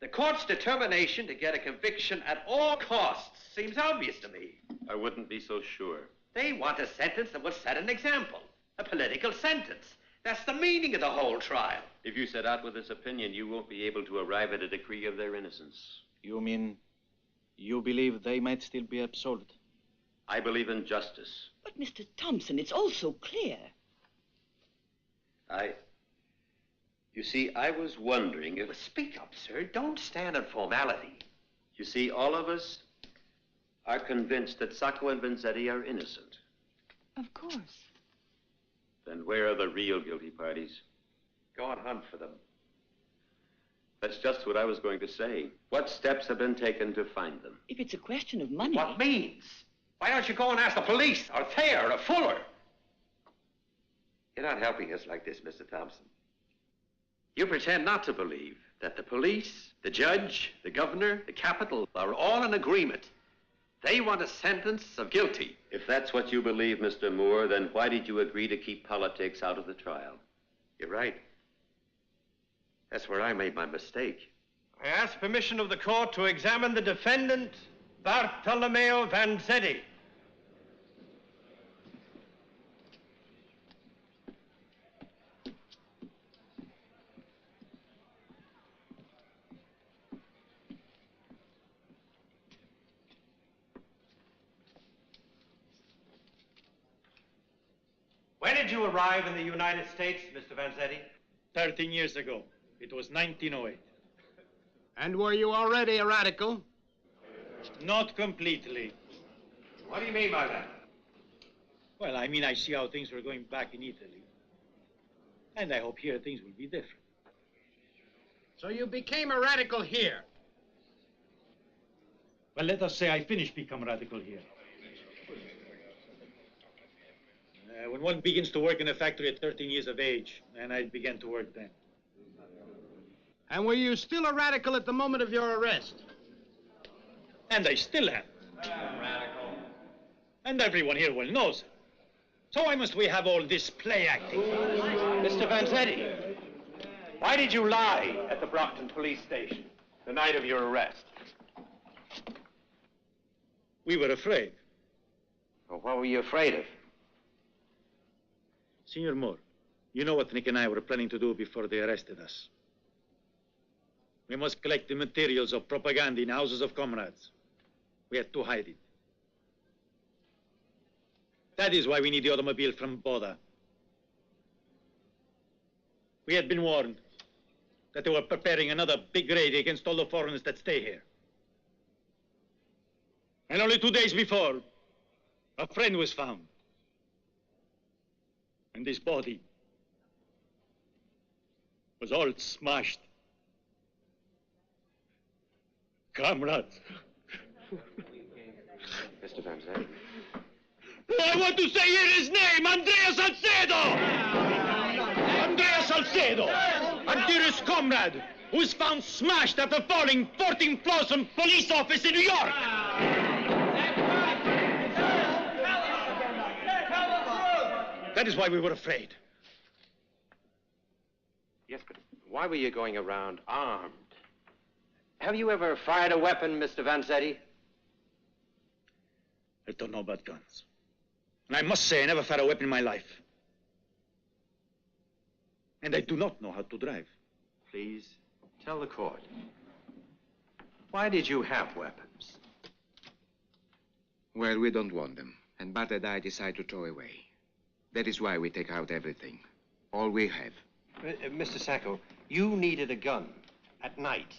The court's determination to get a conviction at all costs seems obvious to me. I wouldn't be so sure. They want a sentence that will set an example. A political sentence. That's the meaning of the whole trial. If you set out with this opinion, you won't be able to arrive at a decree of their innocence. You mean you believe they might still be absolved? I believe in justice. But, Mr. Thompson, it's all so clear. You see, I was wondering if... Speak up, sir. Don't stand on formality. You see, all of us are convinced that Sacco and Vanzetti are innocent. Of course. Then where are the real guilty parties? Go on hunt for them. That's just what I was going to say. What steps have been taken to find them? If it's a question of money... What means? Why don't you go and ask the police, or Thayer, or Fuller? You're not helping us like this, Mr. Thompson. You pretend not to believe that the police, the judge, the governor, the capital are all in agreement. They want a sentence of guilty. If that's what you believe, Mr. Moore, then why did you agree to keep politics out of the trial? You're right. That's where I made my mistake. I ask permission of the court to examine the defendant, Bartolomeo Vanzetti. When did you arrive in the United States, Mr. Vanzetti? 13 years ago. It was 1908. And were you already a radical? Not completely. What do you mean by that? Well, I mean, I see how things were going back in Italy. And I hope here things will be different. So you became a radical here? Well, let us say I finished become radical here. When one begins to work in a factory at 13 years of age, and I began to work then. And were you still a radical at the moment of your arrest? And I still am. Radical. And everyone here well knows it. So why must we have all this play acting? Mr. Vanzetti, Why did you lie at the Brockton police station the night of your arrest? We were afraid. Well, what were you afraid of? Senor Moore, you know what Nick and I were planning to do before they arrested us. We must collect the materials of propaganda in houses of comrades. We had to hide it. That is why we need the automobile from Boda. We had been warned that they were preparing another big raid against all the foreigners that stay here. And only 2 days before, a friend was found. And his body was all smashed. Comrades. Mr. Vanzetti. I want to say here his name, Andrea Salcedo! Andrea Salcedo, a dearest comrade, who was found smashed after falling 14 floors from police office in New York. That is why we were afraid. Yes, but why were you going around armed? Have you ever fired a weapon, Mr. Vanzetti? I don't know about guns. And I must say I never fired a weapon in my life. And I do not know how to drive. Please, tell the court. Why did you have weapons? Well, we don't want them. And Bart and I decide to throw away. That is why we take out everything. All we have. Mr. Sacco, you needed a gun at night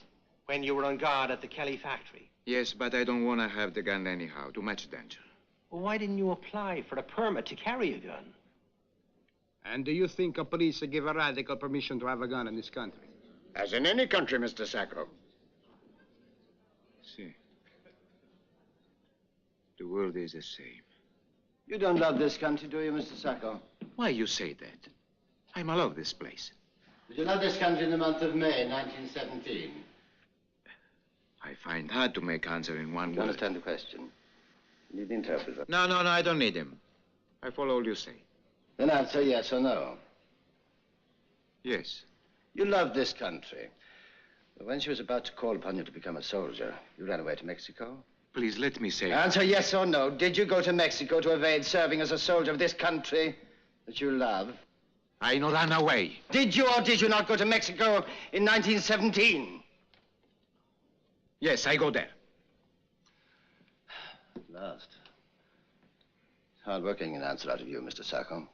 when you were on guard at the Kelly factory. Yes, but I don't want to have the gun anyhow. Too much danger. Well, why didn't you apply for a permit to carry a gun? And do you think a police give a radical permission to have a gun in this country? As in any country, Mr. Sacco. See. The world is the same. You don't love this country, do you, Mr. Sacco? Why you say that? I love this place. Did you love this country in the month of May, 1917? I find hard to make answer in one You word. understand the question? You need the interpreter. No, I don't need him. I follow all you say. Then answer yes or no. Yes. You love this country. But when she was about to call upon you to become a soldier, you ran away to Mexico? Please let me say. Answer yes or no. Did you go to Mexico to evade serving as a soldier of this country that you love? I no run away. Did you or did you not go to Mexico in 1917? Yes, I go there. At last. It's hard working an answer out of you, Mr. Sacco.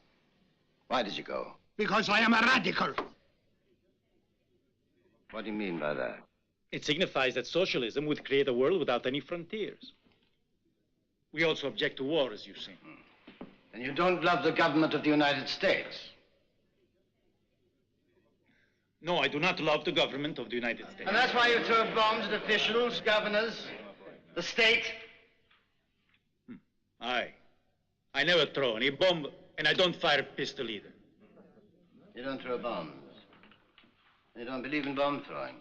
Why did you go? Because I am a radical. What do you mean by that? It signifies that socialism would create a world without any frontiers. We also object to war, as you say. And you don't love the government of the United States? No, I do not love the government of the United States. And that's why you throw bombs at officials, governors, the state? I never throw any bomb, and I don't fire a pistol either. You don't throw bombs. You don't believe in bomb throwing.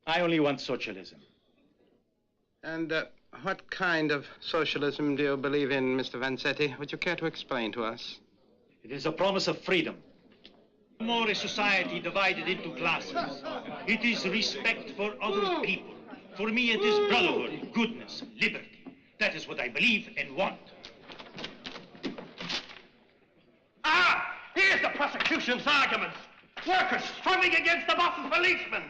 I only want socialism. And what kind of socialism do you believe in, Mr. Vanzetti? Would you care to explain to us? It is a promise of freedom. No more a society divided into classes. It is respect for other people. For me, it is brotherhood, goodness, liberty. That is what I believe and want. Ah! Here's the prosecution's arguments. Workers struggling against the boss and policemen.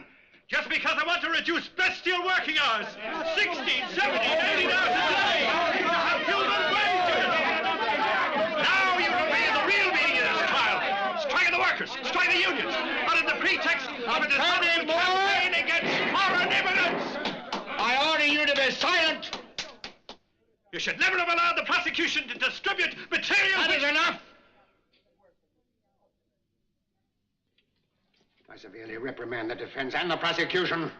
Just because I want to reduce bestial working hours. 60, 70, 80 hours a day. To have human wages. Now you reveal the real meaning of this trial. Strike the workers, strike the unions, under the pretext of a dishonest campaign against foreign immigrants. I order you to be silent. You should never have allowed the prosecution to distribute materials. That is enough. I severely reprimand the defense and the prosecution.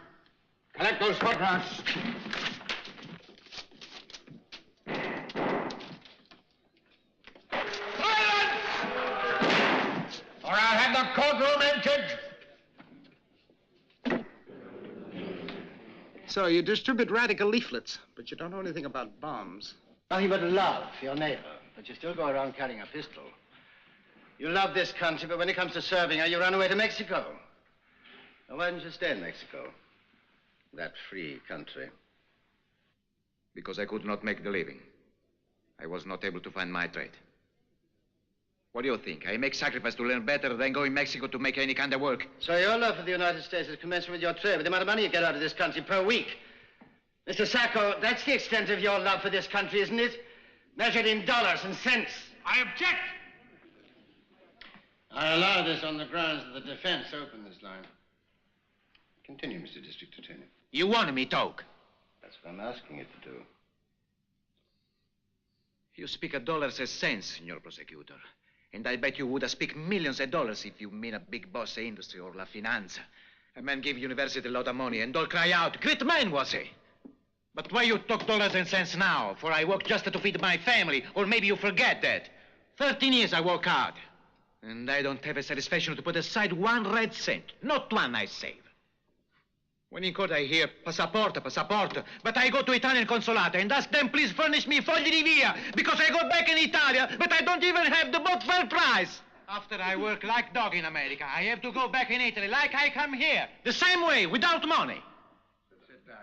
Collect those photographs. Silence! Or I'll have the courtroom emptied. So you distribute radical leaflets, but you don't know anything about bombs. Nothing but love for your neighbor, but you still go around carrying a pistol. You love this country, but when it comes to serving her, you run away to Mexico. Now, why didn't you stay in Mexico? That free country. Because I could not make the living. I was not able to find my trade. What do you think? I make sacrifice to learn better than go in Mexico to make any kind of work. So your love for the United States is commensurate with your trade, with the amount of money you get out of this country per week. Mr. Sacco, that's the extent of your love for this country, isn't it? Measured in dollars and cents. I object. I allow this on the grounds that the defense opened this line. Continue, Mr. District Attorney. You want me talk? That's what I'm asking you to do. You speak of dollars as cents, Senor Prosecutor. And I bet you would speak millions of dollars if you mean a big boss industry or la finanza. A man give university a lot of money and all cry out, great man was he. But why you talk dollars and cents now? For I work just to feed my family, or maybe you forget that. 13 years I work hard. And I don't have a satisfaction to put aside one red cent. Not one I save. When in court I hear passaporto, passaporto, but I go to Italian consulate and ask them please furnish me fogli di via because I go back in Italia, but I don't even have the boat fare price. After I work like dog in America, I have to go back in Italy like I come here, the same way, without money. Sit down.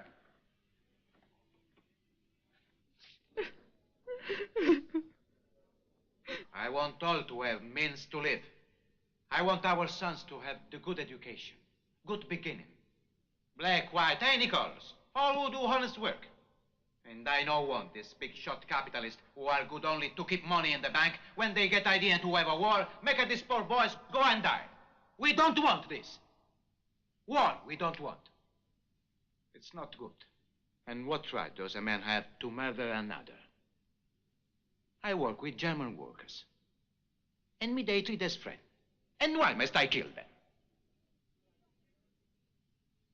I want all to have means to live. I want our sons to have the good education, good beginning. Black, white, any colors. All who do honest work. And I don't want this big shot capitalists who are good only to keep money in the bank. When they get idea to have a war, make these poor boys go and die. We don't want this. War, we don't want. It's not good. And what right does a man have to murder another? I work with German workers. And me they treat as friend. And why must I kill them?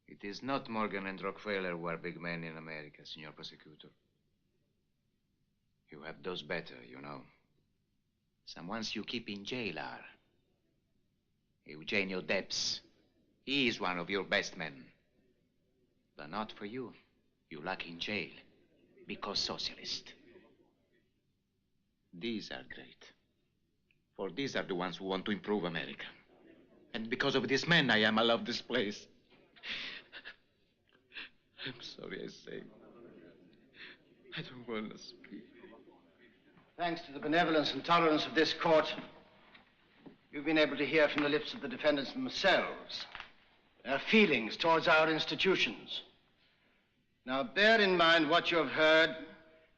It is not Morgan and Rockefeller who are big men in America, Senor Prosecutor. You have those better, you know. Some ones you keep in jail are. Eugenio Debs. He is one of your best men. But not for you. You lock in jail because socialist. These are great. For these are the ones who want to improve America. And because of this man, I love this place. I'm sorry I say. I don't want to speak. Thanks to the benevolence and tolerance of this court, you've been able to hear from the lips of the defendants themselves their feelings towards our institutions. Now, bear in mind what you have heard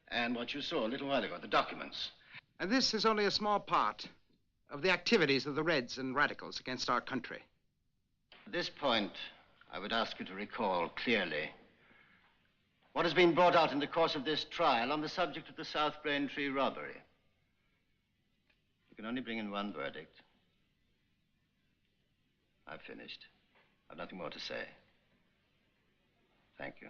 and what you saw a little while ago, the documents. And this is only a small part of the activities of the Reds and radicals against our country. At this point, I would ask you to recall clearly what has been brought out in the course of this trial on the subject of the South Braintree robbery. You can only bring in one verdict. I've finished. I've nothing more to say. Thank you.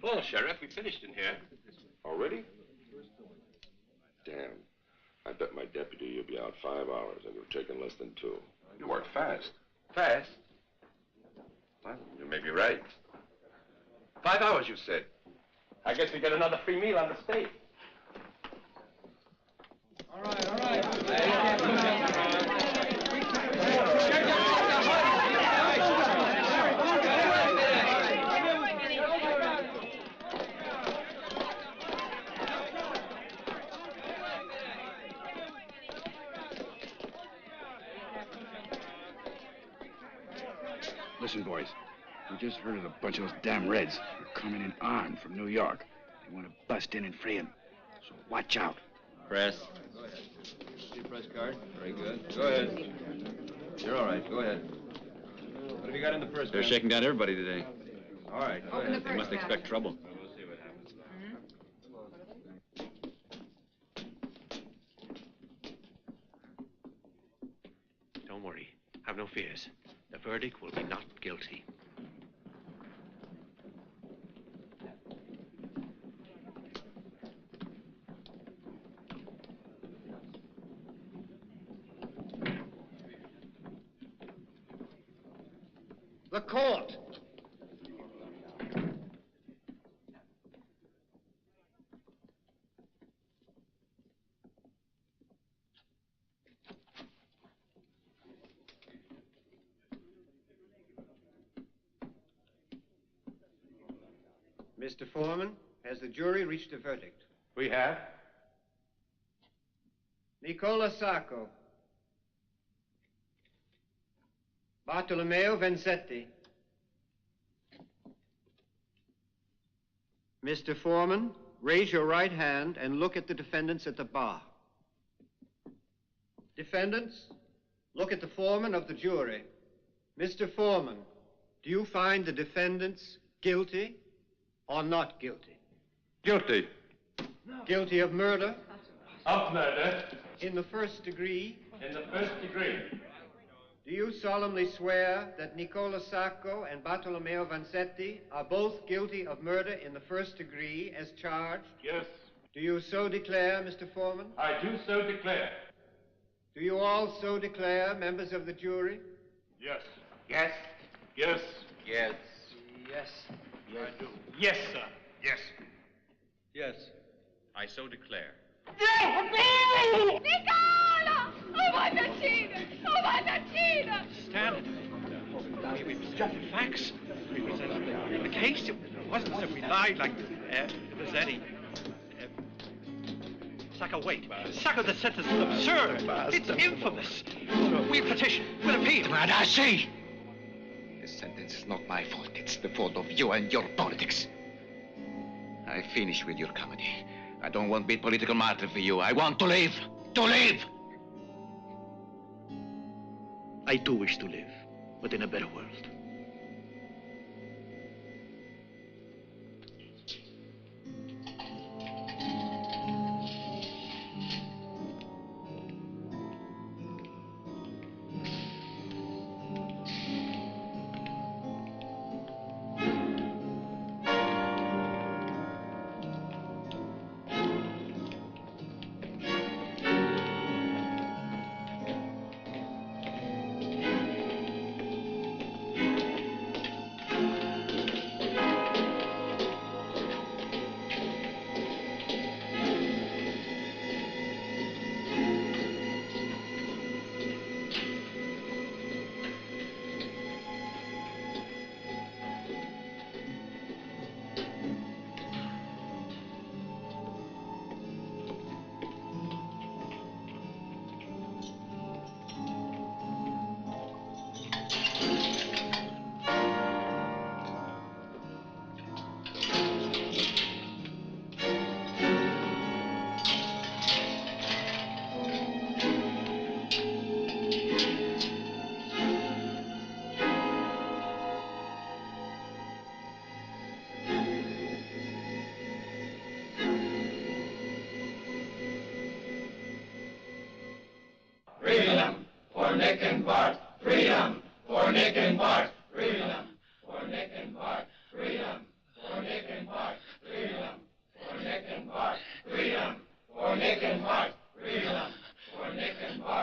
Well, Sheriff, we finished in here. Already? Damn. I bet my deputy you'll be out 5 hours, and you've taken less than 2. You work fast. Fast? Well, you may be right. 5 hours, you said. I guess we get another free meal on the state. Listen, boys. We just heard of a bunch of those damn Reds. They're coming in armed from New York. They want to bust in and free him. So watch out. Press. Your press card. Very good. Go ahead. You're all right. Go ahead. What have you got in the purse? They're shaking down everybody today. All right. Go ahead. They must expect trouble. We'll see what happens. Don't worry. Have no fears. The verdict will be not guilty. The court. Mr. Foreman, has the jury reached a verdict? We have. Nicola Sacco. Bartolomeo Vanzetti. Mr. Foreman, raise your right hand and look at the defendants at the bar. Defendants, look at the foreman of the jury. Mr. Foreman, do you find the defendants guilty or not guilty? Guilty. Guilty of murder? Of murder. In the first degree? In the first degree. Do you solemnly swear that Nicola Sacco and Bartolomeo Vanzetti are both guilty of murder in the first degree as charged? Yes. Do you so declare, Mr. Foreman? I do so declare. Do you all so declare, members of the jury? Yes. Yes. Yes. Yes. Yes. I do. Yes, sir. Yes. Yes, I so declare. Nicola! Oh, vada a uccidere! Oh, vada a uccidere! Stand. We presented facts. We presented the case. It wasn't that we lied like Vanzetti. Sacco, wait. Sacco, the sentence is absurd. It's infamous. We petition. We'll appeal. Radassi! This sentence is not my fault. It's the fault of you and your politics. I finish with your comedy. I don't want to be political martyr for you. I want to live. To live! I do wish to live, but in a better world. Freedom for Nick and Bart. Freedom for Nick and Bart. Freedom for Nick and Bart. Freedom for Nick and Bart. Freedom for Nick and Bart. Freedom for Nick and Bart. Freedom for Nick and Bart.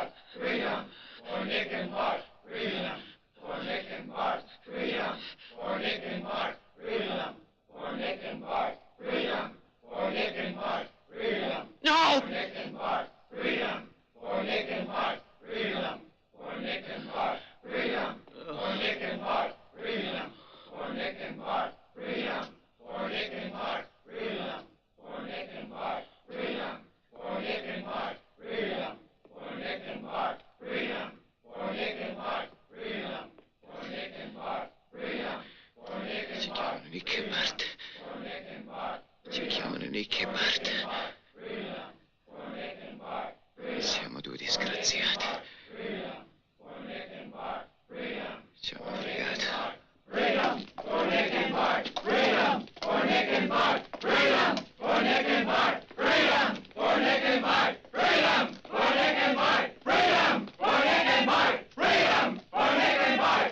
Freedom for Nick and Bart. Freedom for Nick and Bart. Freedom for Nick and Bart. Freedom for Nick and Bart. Freedom for Nick and Bart. Freedom. No! For Nick and Bart. Freedom for Nick and Bart. Freedom for Nick and Bart. Freedom for Nick and Bart. Freedom for Nick and Bart. Freedom for Nick and Bart. Freedom for Nick and Bart. Freedom for Nick and Bart. Freedom for Nick and Bart. Freedom for Nick and Bart. Freedom for Nick and Bart. Freedom for Nick and Bart. Nick e Bart. For Nick and Bart. Si chiamano Nick e Bart. Freedom for Nick and Bart. Siamo due disgraziati. Freedom for Nick and Bart. Freedom. Ci hanno fregato. Freedom for Nick and Bart. Freedom for Nick and Bart. Freedom for Nick and Bart. Freedom for Nick and Bart. Freedom for Nick and Bart. Freedom for Nick and Bart. Freedom for Nick and Bart.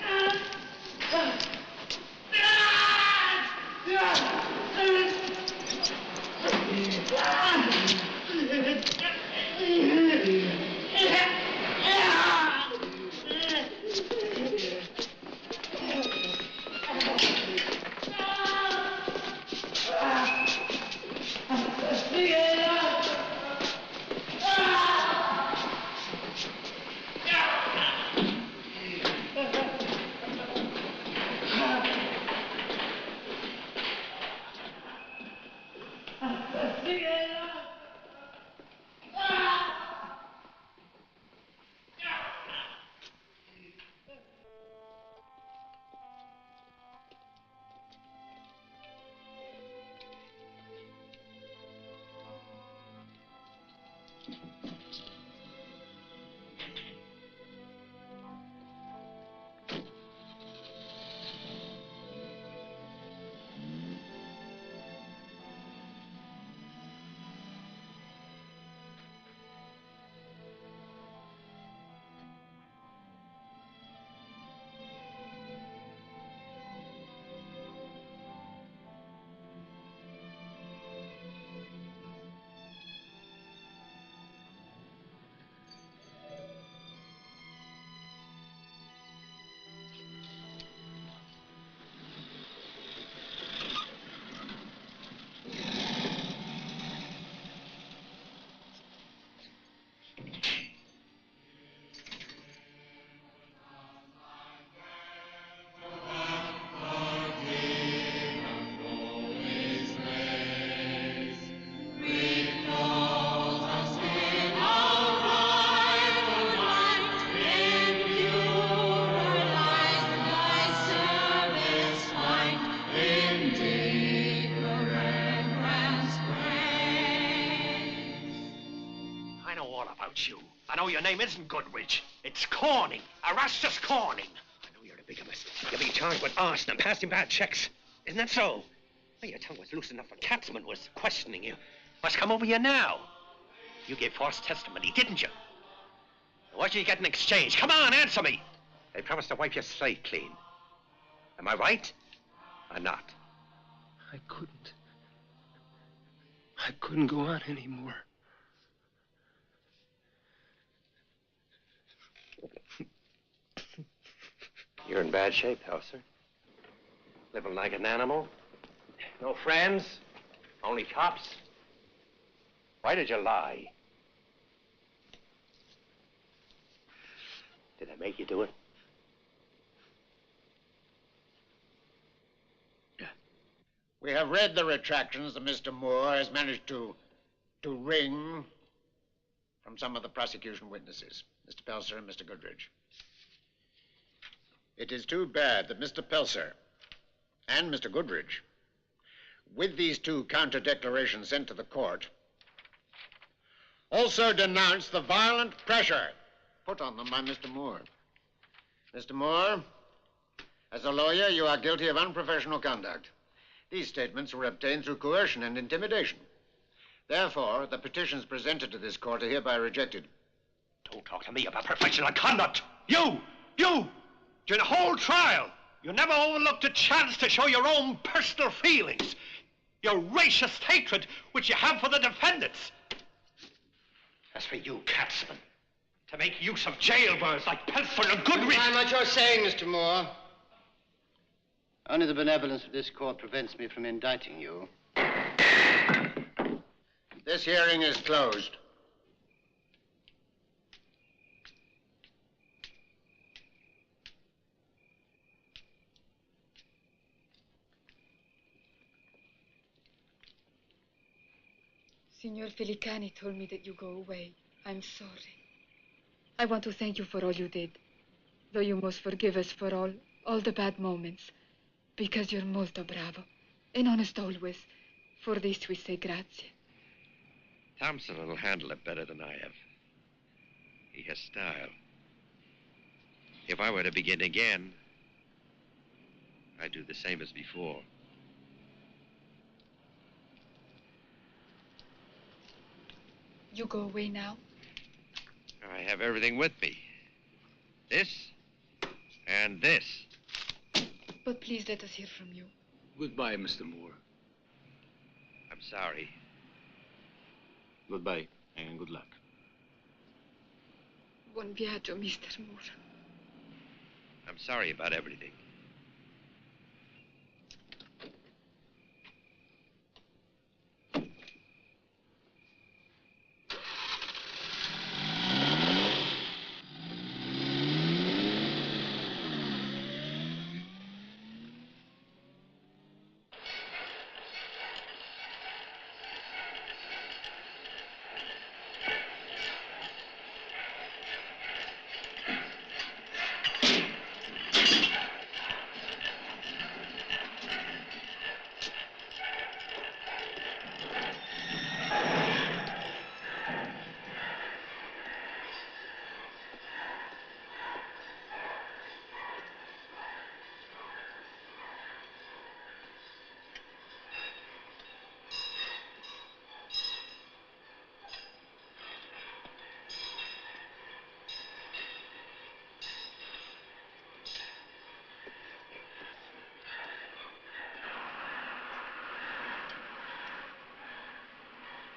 I know your name isn't Goodrich. It's Corning. Erastus Corning. I know you're a bigamist. You're being charged with arson and passing bad checks. Isn't that so? Well, your tongue was loose enough when Katzman was questioning you. What's come over you now? You gave false testimony, didn't you? What did you get in exchange? Come on, answer me. They promised to wipe your slate clean. Am I right or not? I couldn't go on anymore. You're in bad shape, Pelser. Living like an animal. No friends. Only cops. Why did you lie? Did I make you do it? We have read the retractions that Mr. Moore has managed to wring from some of the prosecution witnesses, Mr. Pelser and Mr. Goodrich. It is too bad that Mr. Pelser and Mr. Goodrich, with these two counter-declarations sent to the court, also denounced the violent pressure put on them by Mr. Moore. Mr. Moore, as a lawyer, you are guilty of unprofessional conduct. These statements were obtained through coercion and intimidation. Therefore, the petitions presented to this court are hereby rejected. Don't talk to me about professional conduct. You! During the whole trial, you never overlooked a chance to show your own personal feelings, your racist hatred which you have for the defendants. As for you, Katzman, to make use of jailbirds like Pelser and Goodrich... Mind what you're saying, Mr. Moore. Only the benevolence of this court prevents me from indicting you. This hearing is closed. Signor Felicani told me that you go away. I'm sorry. I want to thank you for all you did, though you must forgive us for all the bad moments, because you're molto bravo, and honest always. For this we say grazie. Thompson will handle it better than I have. He has style. If I were to begin again, I'd do the same as before. You go away now? I have everything with me. This and this. But please let us hear from you. Goodbye, Mr. Moore. I'm sorry. Goodbye, and good luck. Buon viaggio, Mr. Moore. I'm sorry about everything.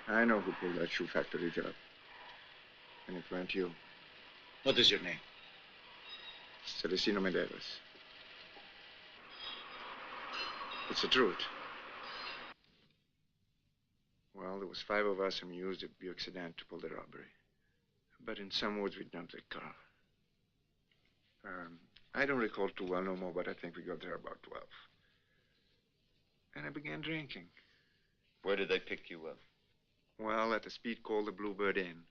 I know who pulled that shoe factory job. And it weren't you. What is your name? Celestino Medeiros. It's the truth. Well, there was 5 of us and we used a Buick sedan to pull the robbery. But in some woods we dumped the car. I don't recall too well no more, but I think we got there about 12. And I began drinking. Where did they pick you up? Well, at a speed called the Bluebird Inn.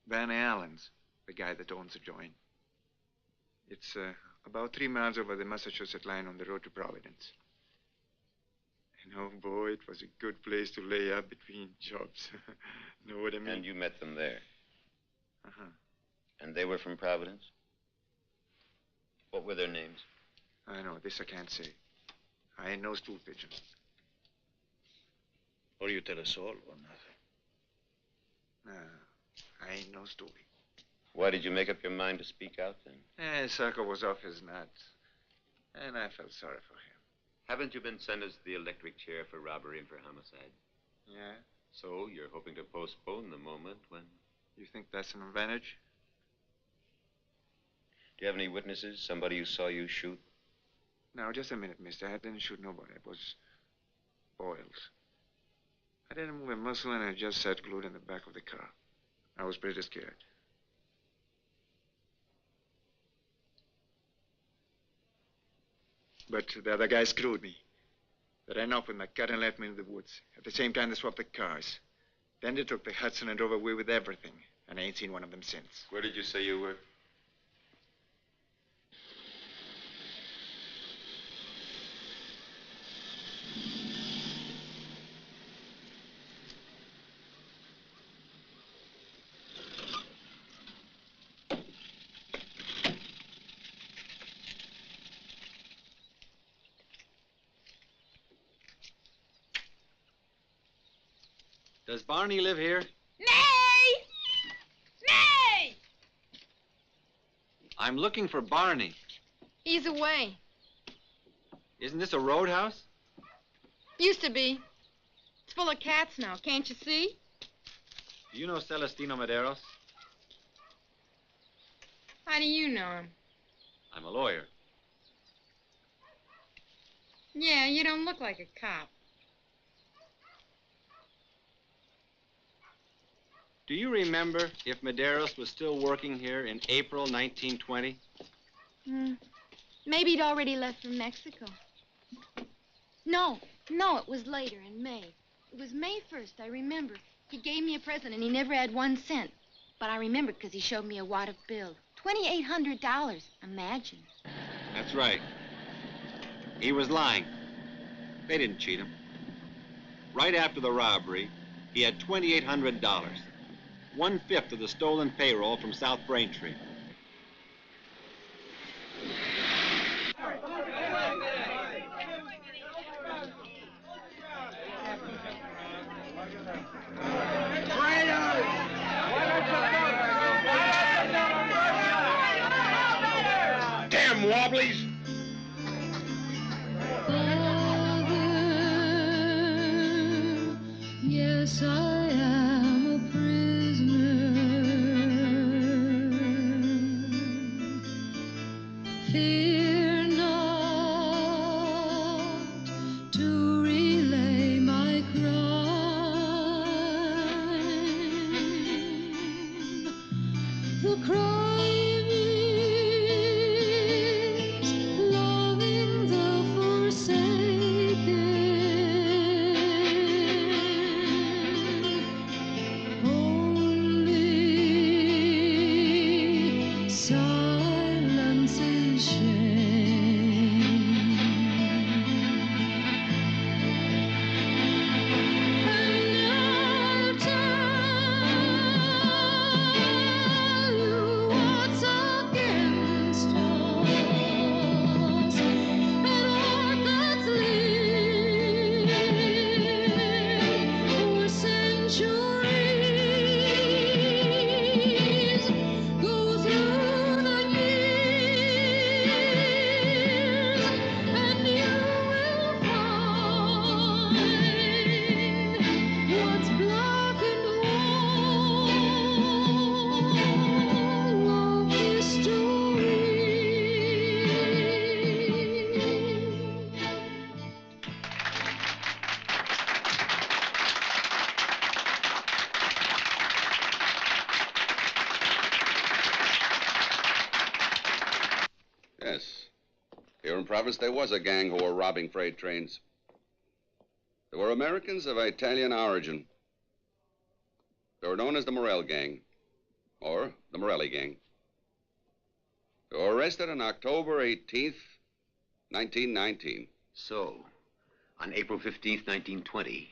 Van Allen's, the guy that owns the joint. It's about 3 miles over the Massachusetts line on the road to Providence. And oh boy, it was a good place to lay up between jobs. Know what I mean? And you met them there? Uh-huh. And they were from Providence? What were their names? I know, this I can't say. I ain't no stool pigeon. Or you tell us all or nothing. No, I ain't no stoolie. Why did you make up your mind to speak out then? Saco was off his nut. And I felt sorry for him. Haven't you been sentenced to the electric chair for robbery and for homicide? Yeah? So you're hoping to postpone the moment when... You think that's an advantage? Do you have any witnesses? Somebody who saw you shoot? No, just a minute, mister. I didn't shoot nobody. It was Boyles. I didn't move a muscle and I just sat glued in the back of the car. I was pretty scared. But the other guy screwed me. They ran off with my car and left me in the woods. At the same time, they swapped the cars. Then they took the Hudson and drove away with everything. And I ain't seen one of them since. Where did you say you were? Does Barney live here? May! May! I'm looking for Barney. He's away. Isn't this a roadhouse? Used to be. It's full of cats now, can't you see? Do you know Celestino Medeiros? How do you know him? I'm a lawyer. Yeah, you don't look like a cop. Do you remember if Medeiros was still working here in April 1920? Maybe he'd already left from Mexico. No, it was later, in May. It was May 1st, I remember. He gave me a present and he never had 1 cent. But I remember because he showed me a wad of bills. $2,800, imagine. That's right. He was lying. They didn't cheat him. Right after the robbery, he had $2,800. 1/5 of the stolen payroll from South Braintree. Damn wobblies! Yes, I am a prisoner. Fear not to relay my crime. The crime is loving the forsaken. Only silence is shame. And I'll tell you what's against us and what that's lived for centuries. Go through the years and you will find what's black and white of history. Yes. Here in Providence, there was a gang who were robbing freight trains. They were Americans of Italian origin. They were known as the Morel Gang, or the Morelli Gang. They were arrested on October 18th, 1919. So, on April 15th, 1920,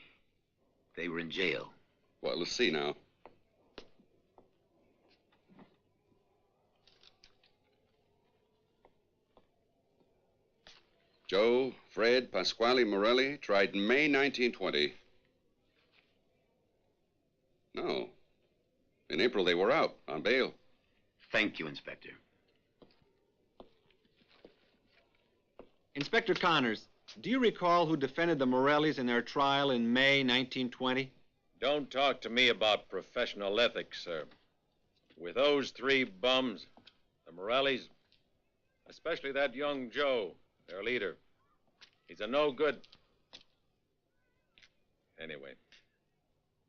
they were in jail. Well, let's see now. Joe, Fred, Pasquale Morelli, tried in May 1920. No. In April, they were out on bail. Thank you, Inspector. Inspector Connors, do you recall who defended the Morellis in their trial in May 1920? Don't talk to me about professional ethics, sir. With those three bums, the Morellis, especially that young Joe, their leader, he's a no good. Anyway,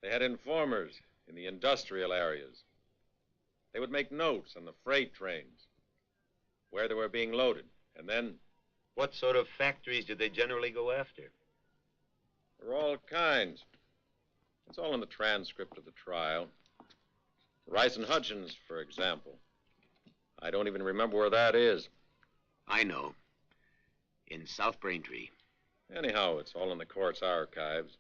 they had informers in the industrial areas. They would make notes on the freight trains, where they were being loaded, and then... What sort of factories did they generally go after? There were all kinds. It's all in the transcript of the trial. Rice and Hutchins, for example. I don't even remember where that is. I know. In South Braintree. Anyhow, it's all in the court's archives.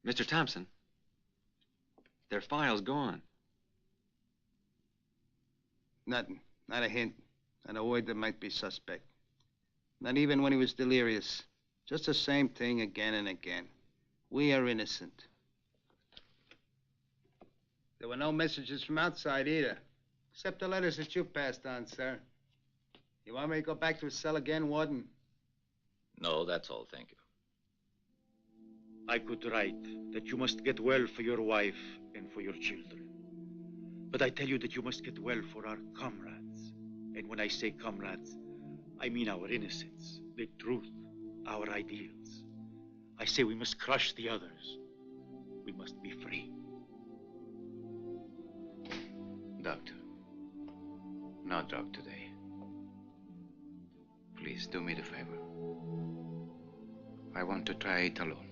Mr. Thompson, their file's gone. Nothing. Not a hint. Not a word that might be suspect. Not even when he was delirious. Just the same thing again and again. We are innocent. There were no messages from outside either, except the letters that you passed on, sir. You want me to go back to his cell again, Warden? No, that's all, thank you. I could write that you must get well for your wife and for your children. But I tell you that you must get well for our comrades. And when I say comrades, I mean our innocence, the truth, our ideals. I say we must crush the others. We must be free. Doctor, no drug today. Please do me the favor. I want to try it alone.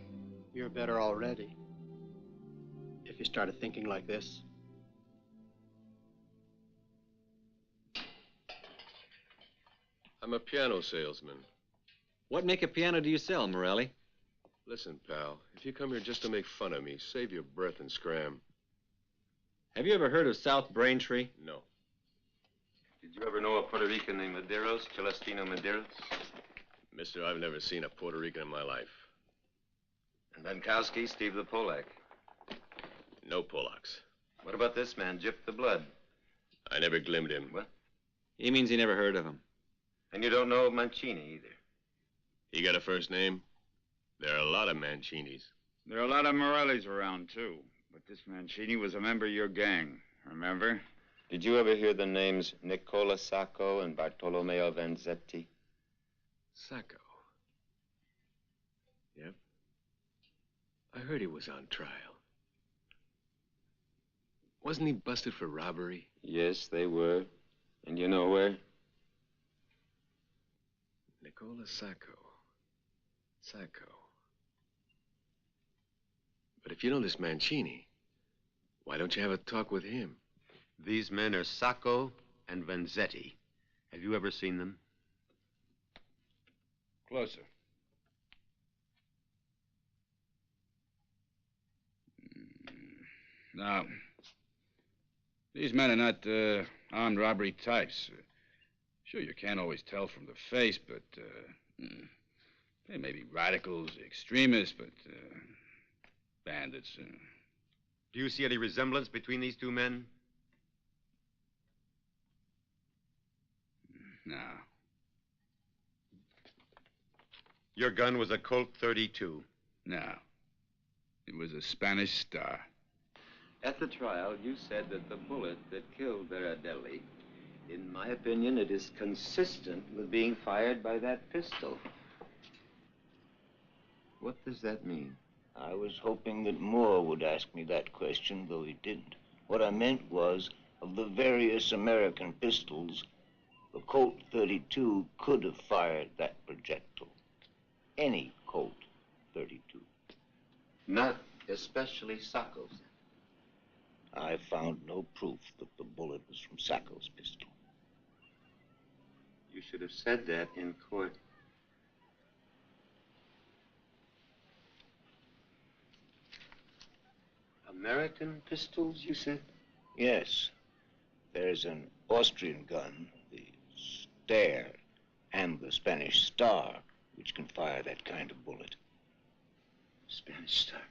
You're better already. If you started thinking like this. I'm a piano salesman. What make a piano do you sell, Morelli? Listen, pal, if you come here just to make fun of me, save your breath and scram. Have you ever heard of South Braintree? No. Did you ever know a Puerto Rican named Medeiros, Celestino Medeiros? Mister, I've never seen a Puerto Rican in my life. And Benkowski, Steve the Polak. No Polacks. What about this man, Jip the Blood? I never glimpsed him. What? He means he never heard of him. And you don't know of Mancini either? He got a first name? There are a lot of Mancinis. There are a lot of Morellis around, too. But this Mancini was a member of your gang, remember? Did you ever hear the names Nicola Sacco and Bartolomeo Vanzetti? Sacco. Yep. I heard he was on trial. Wasn't he busted for robbery? Yes, they were. And you know where? Nicola Sacco. Sacco. But if you know this Mancini, why don't you have a talk with him? These men are Sacco and Vanzetti. Have you ever seen them? Closer. Now, these men are not armed robbery types. Sure, you can't always tell from the face, but they may be radicals, extremists, but bandits. Do you see any resemblance between these two men? No. Your gun was a Colt 32. No. It was a Spanish Star. At the trial, you said that the bullet that killed Berardelli, in my opinion, it is consistent with being fired by that pistol. What does that mean? I was hoping that Moore would ask me that question, though he didn't. What I meant was, of the various American pistols, the Colt 32 could have fired that projectile. Any Colt 32. Not especially Sacco's. I found no proof that the bullet was from Sacco's pistol. You should have said that in court. American pistols, you said? Yes. There's an Austrian gun, the Stare, and the Spanish Star, which can fire that kind of bullet. Spanish Star.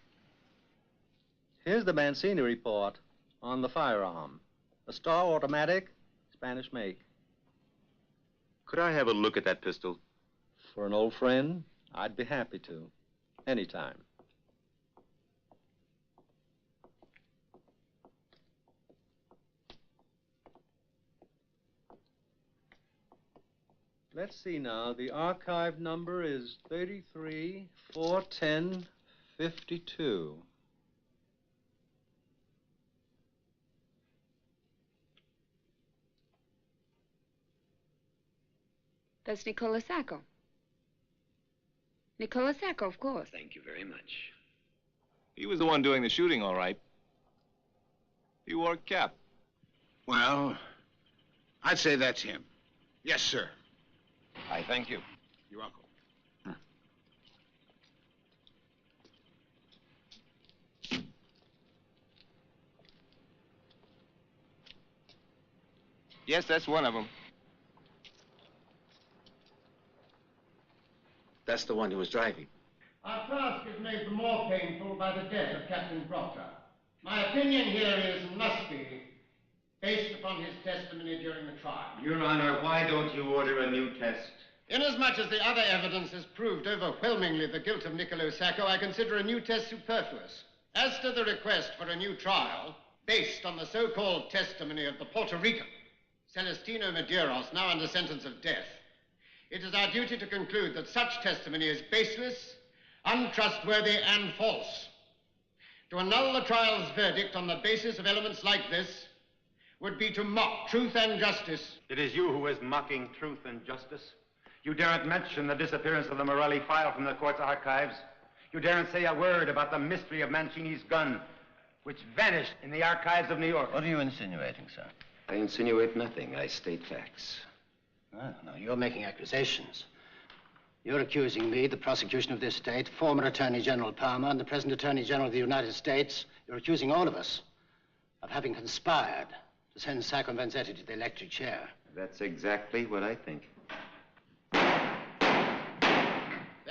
Here's the Mancini report on the firearm. A Star automatic, Spanish make. Could I have a look at that pistol? For an old friend, I'd be happy to. Anytime. Let's see now. The archive number is 33-410-52. That's Nicola Sacco. Nicola Sacco, of course. Thank you very much. He was the one doing the shooting, all right. He wore a cap. Well, I'd say that's him. Yes, sir. I thank you. You're welcome. Yes, that's one of them. That's the one who was driving. Our task is made the more painful by the death of Captain Proctor. My opinion here is and must be based upon his testimony during the trial. Your Honor, why don't you order a new test? Inasmuch as the other evidence has proved overwhelmingly the guilt of Niccolo Sacco, I consider a new test superfluous. As to the request for a new trial, based on the so-called testimony of the Puerto Rican, Celestino Medeiros, now under sentence of death, it is our duty to conclude that such testimony is baseless, untrustworthy, and false. To annul the trial's verdict on the basis of elements like this would be to mock truth and justice. It is you who is mocking truth and justice. You daren't mention the disappearance of the Morelli file from the court's archives. You daren't say a word about the mystery of Mancini's gun, which vanished in the archives of New York. What are you insinuating, sir? I insinuate nothing. I state facts. No, you're making accusations. You're accusing me, the prosecution of this state, former Attorney General Palmer, and the present Attorney General of the United States. You're accusing all of us of having conspired to send Sacco and Vanzetti to the electric chair. That's exactly what I think.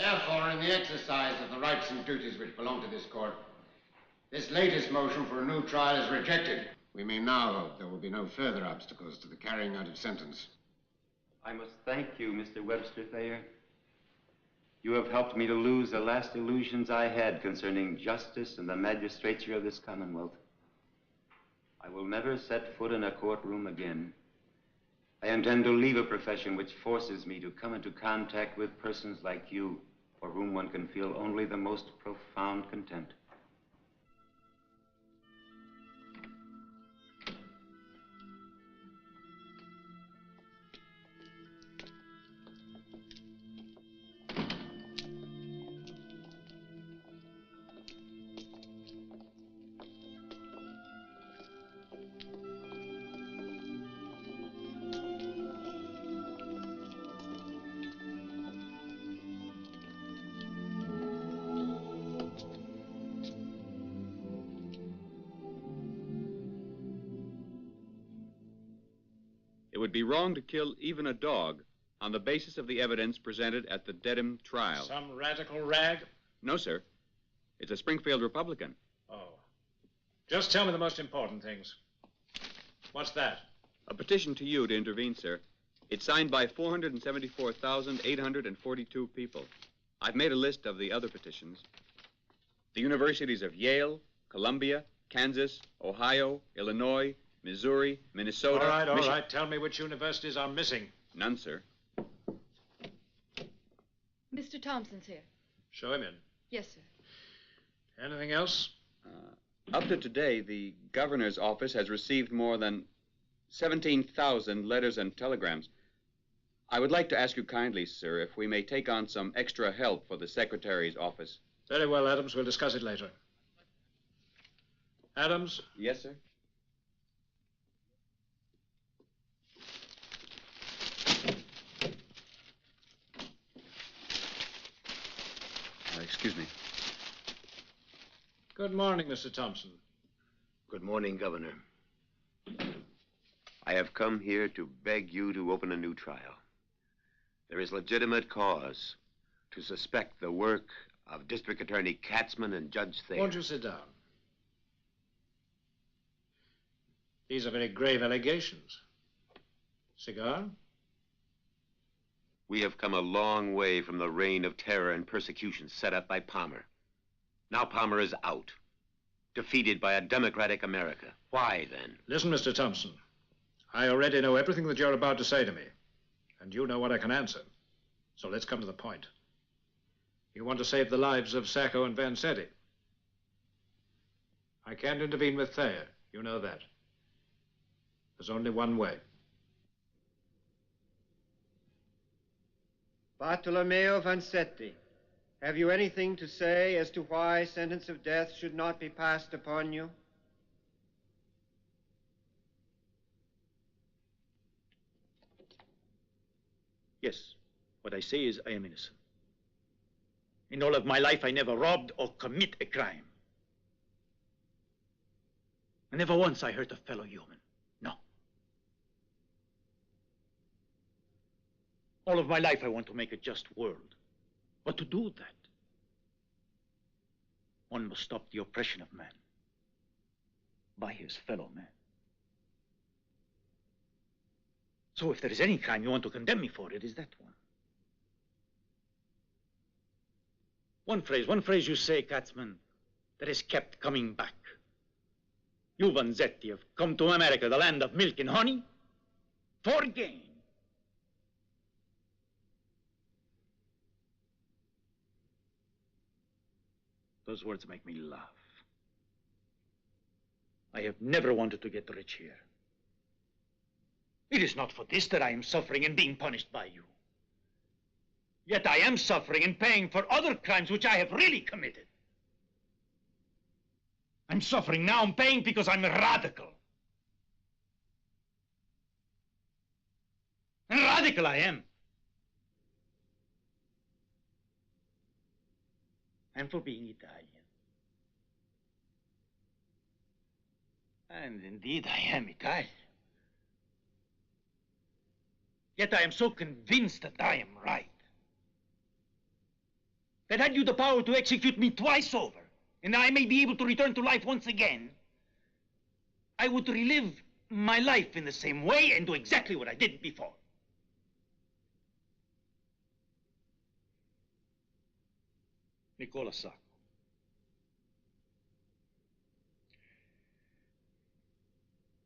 Therefore, in the exercise of the rights and duties which belong to this court, this latest motion for a new trial is rejected. We may now hope there will be no further obstacles to the carrying out of sentence. I must thank you, Mr. Webster Thayer. You have helped me to lose the last illusions I had concerning justice and the magistrature of this Commonwealth. I will never set foot in a courtroom again. I intend to leave a profession which forces me to come into contact with persons like you, for whom one can feel only the most profound contempt. It would be wrong to kill even a dog on the basis of the evidence presented at the Dedham trial. Some radical rag? No, sir. It's a Springfield Republican. Oh. Just tell me the most important things. What's that? A petition to you to intervene, sir. It's signed by 474,842 people. I've made a list of the other petitions. The universities of Yale, Columbia, Kansas, Ohio, Illinois, Missouri, Minnesota. All right. Tell me which universities are missing. None, sir. Mr. Thompson's here. Show him in. Yes, sir. Anything else? Up to today, the governor's office has received more than 17,000 letters and telegrams. I would like to ask you kindly, sir, if we may take on some extra help for the secretary's office. Very well, Adams. We'll discuss it later. Adams? Yes, sir. Excuse me. Good morning, Mr. Thompson. Good morning, Governor. I have come here to beg you to open a new trial. There is legitimate cause to suspect the work of District Attorney Katzman and Judge Thayer. Won't you sit down? These are very grave allegations. Cigar? We have come a long way from the reign of terror and persecution set up by Palmer. Now Palmer is out, defeated by a democratic America. Why, then? Listen, Mr. Thompson. I already know everything that you're about to say to me, and you know what I can answer. So let's come to the point. You want to save the lives of Sacco and Vanzetti. I can't intervene with Thayer. You know that. There's only one way. Bartolomeo Vanzetti, have you anything to say as to why sentence of death should not be passed upon you? Yes. What I say is I am innocent. In all of my life, I never robbed or commit a crime. And never once I hurt a fellow human. No. All of my life, I want to make a just world. But to do that, one must stop the oppression of man by his fellow man. So if there is any crime you want to condemn me for, it is that one. One phrase you say, Katzman, that has kept coming back. You, Vanzetti, have come to America, the land of milk and honey, for gain. Those words make me laugh. I have never wanted to get rich here. It is not for this that I am suffering and being punished by you. Yet I am suffering and paying for other crimes which I have really committed. I'm suffering now and paying because I'm a radical. And radical I am. And for being Italian. And indeed I am Italian. Yet I am so convinced that I am right. that had you the power to execute me twice over, and I may be able to return to life once again, I would relive my life in the same way and do exactly what I did before. Nicola Sacco.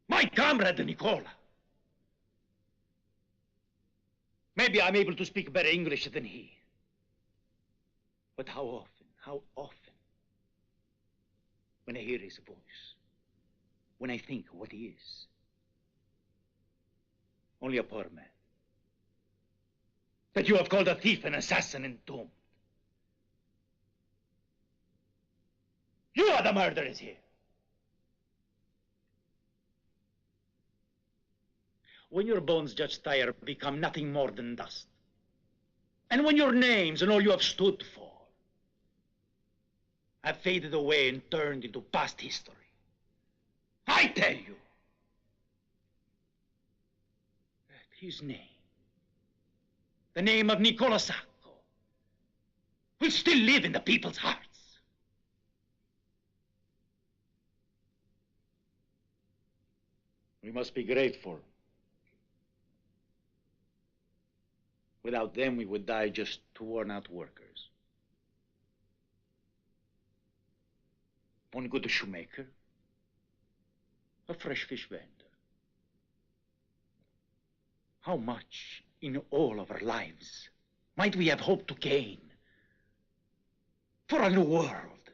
My comrade, Nicola. Maybe I'm able to speak better English than he. But how often, when I hear his voice, when I think of what he is, only a poor man, that you have called a thief, an assassin, and doomed. You are the murderers here. When your bones, Judge Thayer, become nothing more than dust, and when your names and all you have stood for have faded away and turned into past history, I tell you that his name, the name of Nicola Sacco, will still live in the people's hearts. We must be grateful. Without them, we would die just two worn-out workers. One good shoemaker, a fresh fish vendor. How much in all of our lives might we have hoped to gain for a new world,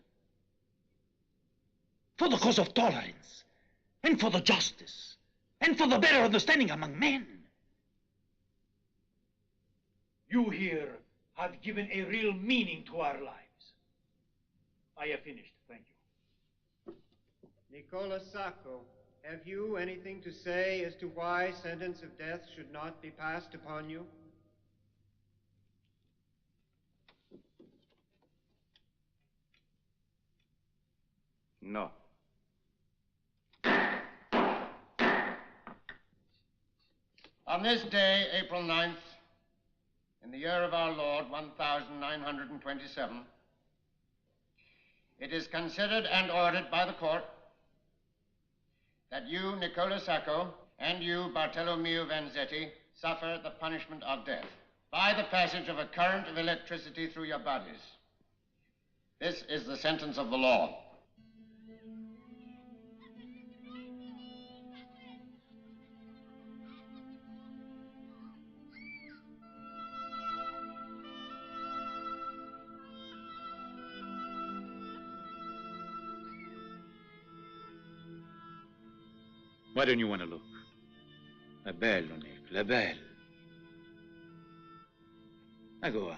for the cause of tolerance, and for the justice, and for the better understanding among men. You here have given a real meaning to our lives. I have finished. Thank you. Nicola Sacco, have you anything to say as to why sentence of death should not be passed upon you? No. On this day, April 9th, in the year of our Lord, 1927, it is considered and ordered by the court that you, Nicola Sacco, and you, Bartolomeo Vanzetti, suffer the punishment of death by the passage of a current of electricity through your bodies. This is the sentence of the law. Why don't you want to look? La bello, Nick, la belle. Now go on.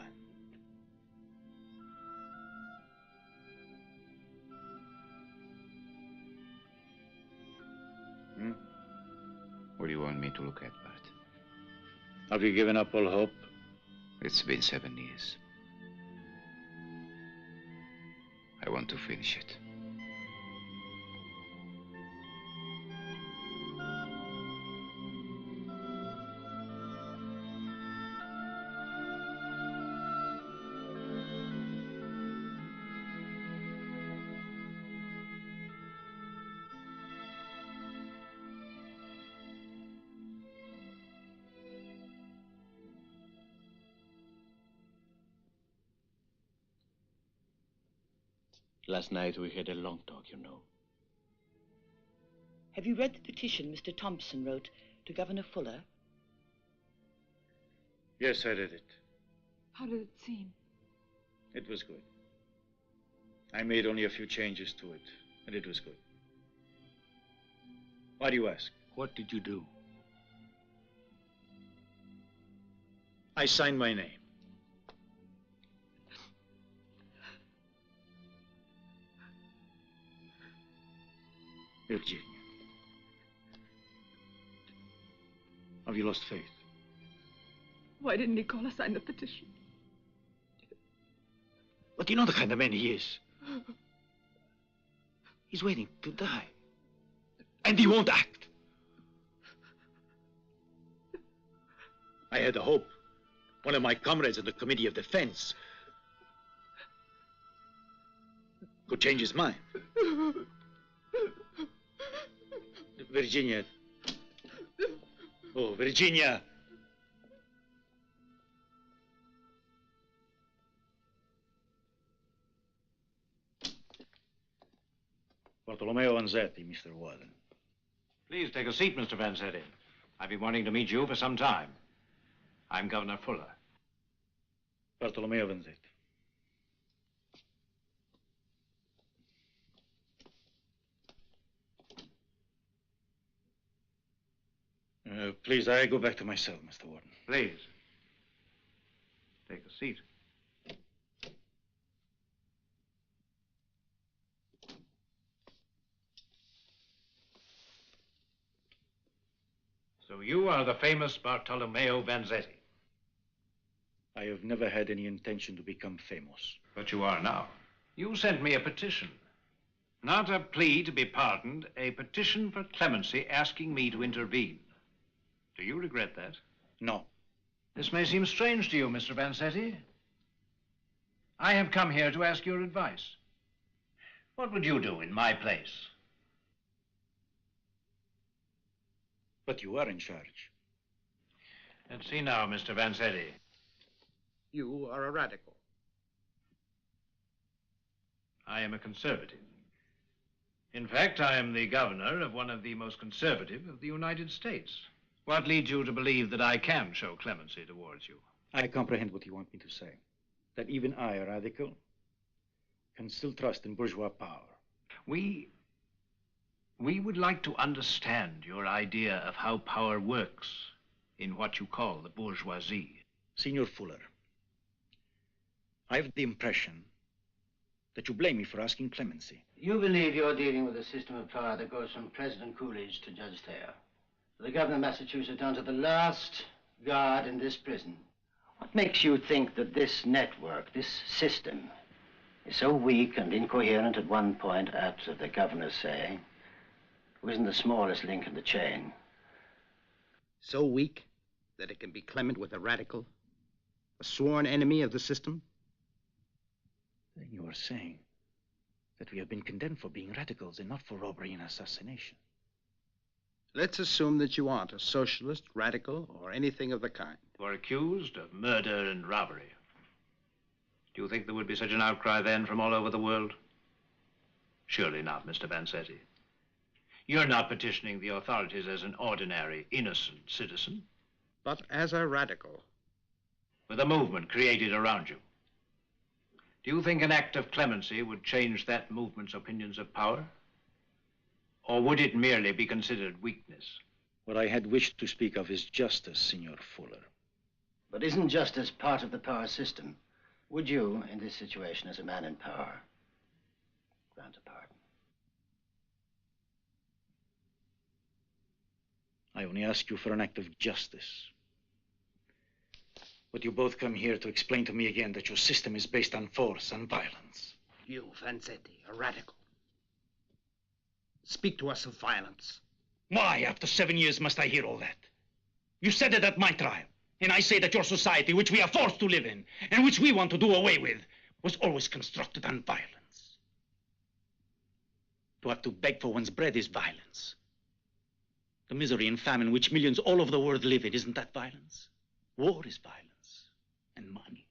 What do you want me to look at, Bart? Have you given up all hope? It's been 7 years. I want to finish it. Last night we had a long talk, you know. Have you read the petition Mr. Thompson wrote to Governor Fuller? Yes, I read it. How did it seem? It was good. I made only a few changes to it, and it was good. Why do you ask? What did you do? I signed my name. Virginia. Have you lost faith? Why didn't Nicola sign the petition? But you know the kind of man he is. He's waiting to die. And he won't act. I had a hope. One of my comrades in the Committee of Defense Could change his mind. Virginia. Oh, Virginia. Bartolomeo Vanzetti, Mr. Warden. Please take a seat, Mr. Vanzetti. I've been wanting to meet you for some time. I'm Governor Fuller. Bartolomeo Vanzetti. Please, I go back to my cell, Mr. Warden. Please. Take a seat. So you are the famous Bartolomeo Vanzetti. I have never had any intention to become famous. But you are now. You sent me a petition. Not a plea to be pardoned, a petition for clemency asking me to intervene. Do you regret that? No. This may seem strange to you, Mr. Vanzetti. I have come here to ask your advice. What would you do in my place? But you are in charge. Let's see now, Mr. Vanzetti. You are a radical. I am a conservative. In fact, I am the governor of one of the most conservative of the United States. What leads you to believe that I can show clemency towards you? I comprehend what you want me to say. That even I, a radical, can still trust in bourgeois power. We would like to understand your idea of how power works in what you call the bourgeoisie. Senor Fuller, I have the impression that you blame me for asking clemency. You believe you're dealing with a system of power that goes from President Coolidge to Judge Thayer. The governor of Massachusetts down to the last guard in this prison. What makes you think that this network, this system, is so weak and incoherent at one point, at the governor's say, who isn't the smallest link in the chain? So weak that it can be clement with a radical, a sworn enemy of the system? Then you are saying that we have been condemned for being radicals and not for robbery and assassination. Let's assume that you aren't a socialist, radical, or anything of the kind. Were accused of murder and robbery. Do you think there would be such an outcry then from all over the world? Surely not, Mr. Vanzetti. You're not petitioning the authorities as an ordinary, innocent citizen. But as a radical. With a movement created around you. Do you think an act of clemency would change that movement's opinions of power? Or would it merely be considered weakness? What I had wished to speak of is justice, Senor Fuller. But isn't justice part of the power system? Would you, in this situation as a man in power, grant a pardon? I only ask you for an act of justice. But you both come here to explain to me again that your system is based on force and violence. You, Vanzetti, a radical. Speak to us of violence. Why, after 7 years, must I hear all that? You said it at my trial, and I say that your society, which we are forced to live in, and which we want to do away with, was always constructed on violence. To have to beg for one's bread is violence. The misery and famine which millions all over the world live in, isn't that violence? War is violence, and money.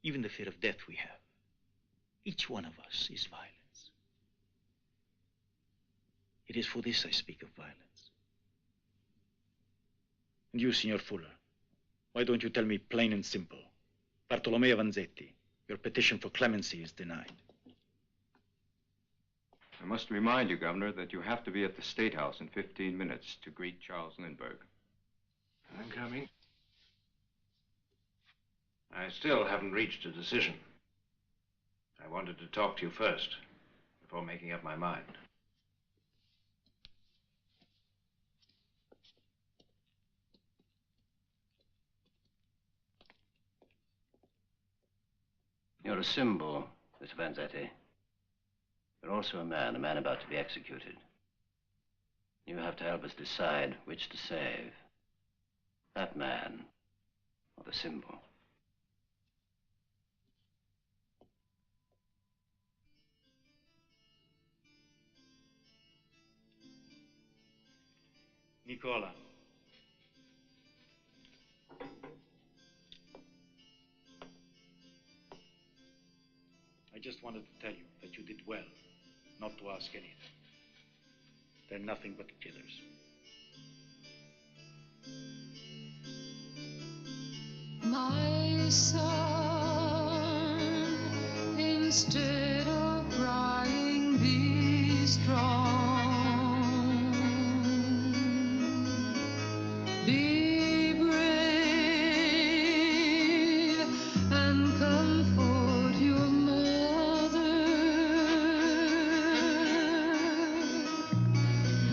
Even the fear of death we have. Each one of us is violence. It is for this I speak of violence. And you, Signor Fuller, why don't you tell me plain and simple? Bartolomeo Vanzetti, your petition for clemency is denied. I must remind you, Governor, that you have to be at the State House in 15 minutes to greet Charles Lindbergh. I'm coming. I still haven't reached a decision. I wanted to talk to you first, before making up my mind. You're a symbol, Mr. Vanzetti. You're also a man about to be executed. You have to help us decide which to save. That man, or the symbol. Nicola. I just wanted to tell you that you did well not to ask anything. They're nothing but killers. My son, instead of crying, be strong. Be brave and comfort your mother.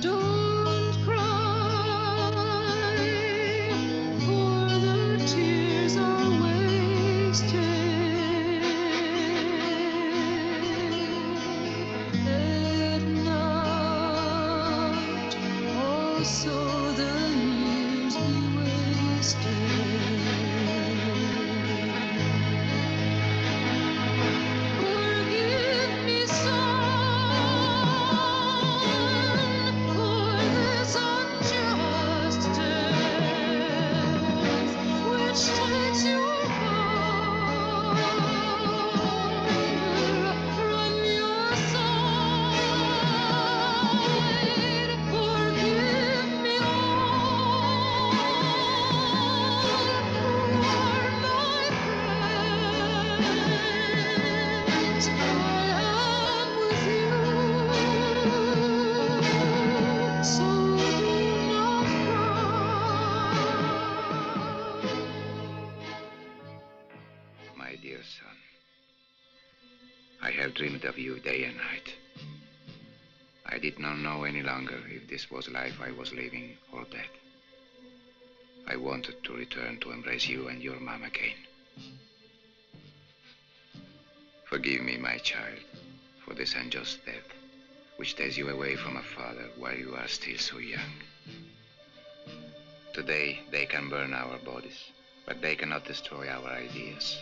Don't cry, for the tears are wasted. Let not also the years be wasted. Forgive me, son, for this unjust death which takes your father from your side. Forgive me all who are my friends. I am with you, so do not cry. My dear son, I have dreamed of you day and night. I did not know any longer if this was life I was living or death. I wanted to return to embrace you and your mom again. Forgive me, my child, for this unjust death, which takes you away from a father while you are still so young. Today, they can burn our bodies, but they cannot destroy our ideas.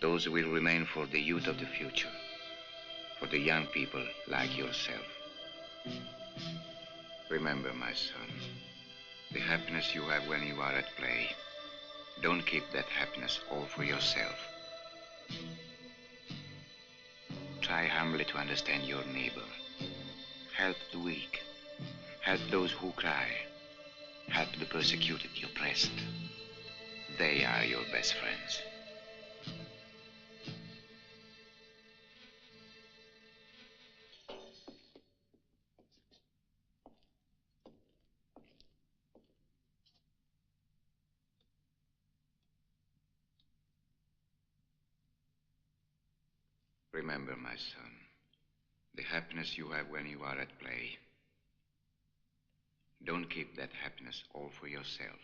Those will remain for the youth of the future, for the young people like yourself. Remember, my son, the happiness you have when you are at play. Don't keep that happiness all for yourself. Try humbly to understand your neighbor. Help the weak. Help those who cry. Help the persecuted, the oppressed. They are your best friends. Remember, my son, the happiness you have when you are at play. Don't keep that happiness all for yourself.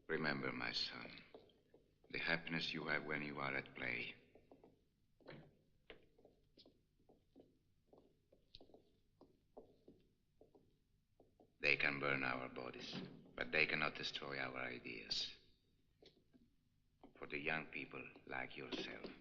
Remember, my son, the happiness you have when you are at play. They can burn our bodies, but they cannot destroy our ideas. For the young people like yourself.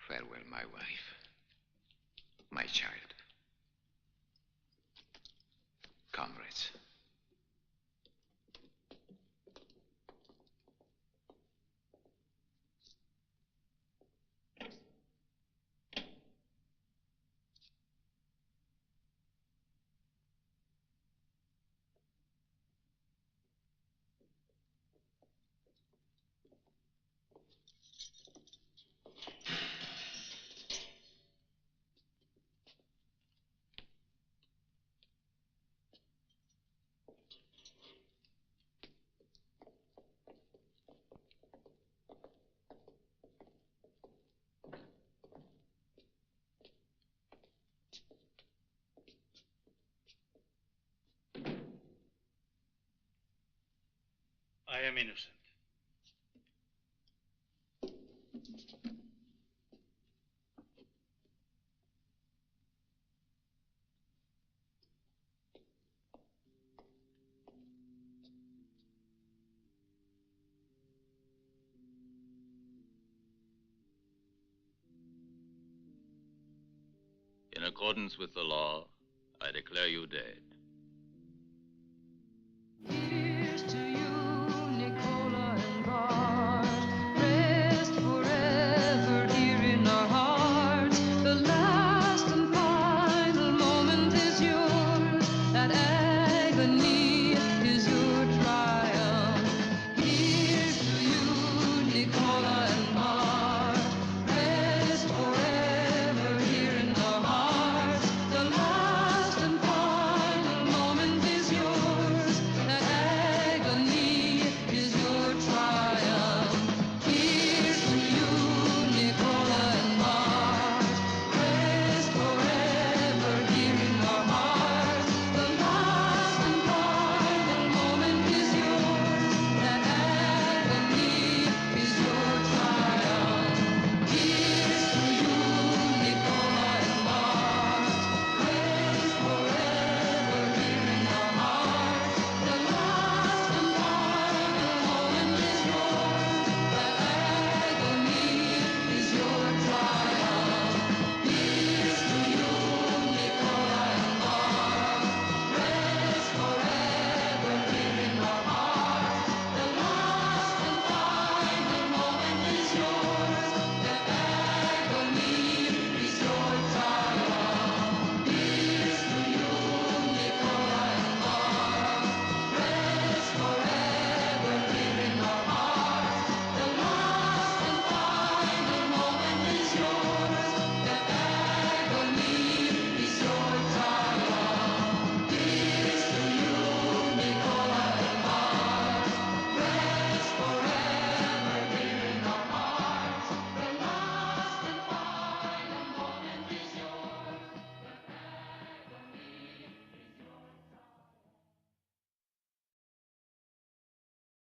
Farewell, my wife, my child, comrades. I am innocent. In accordance with the law, I declare you dead.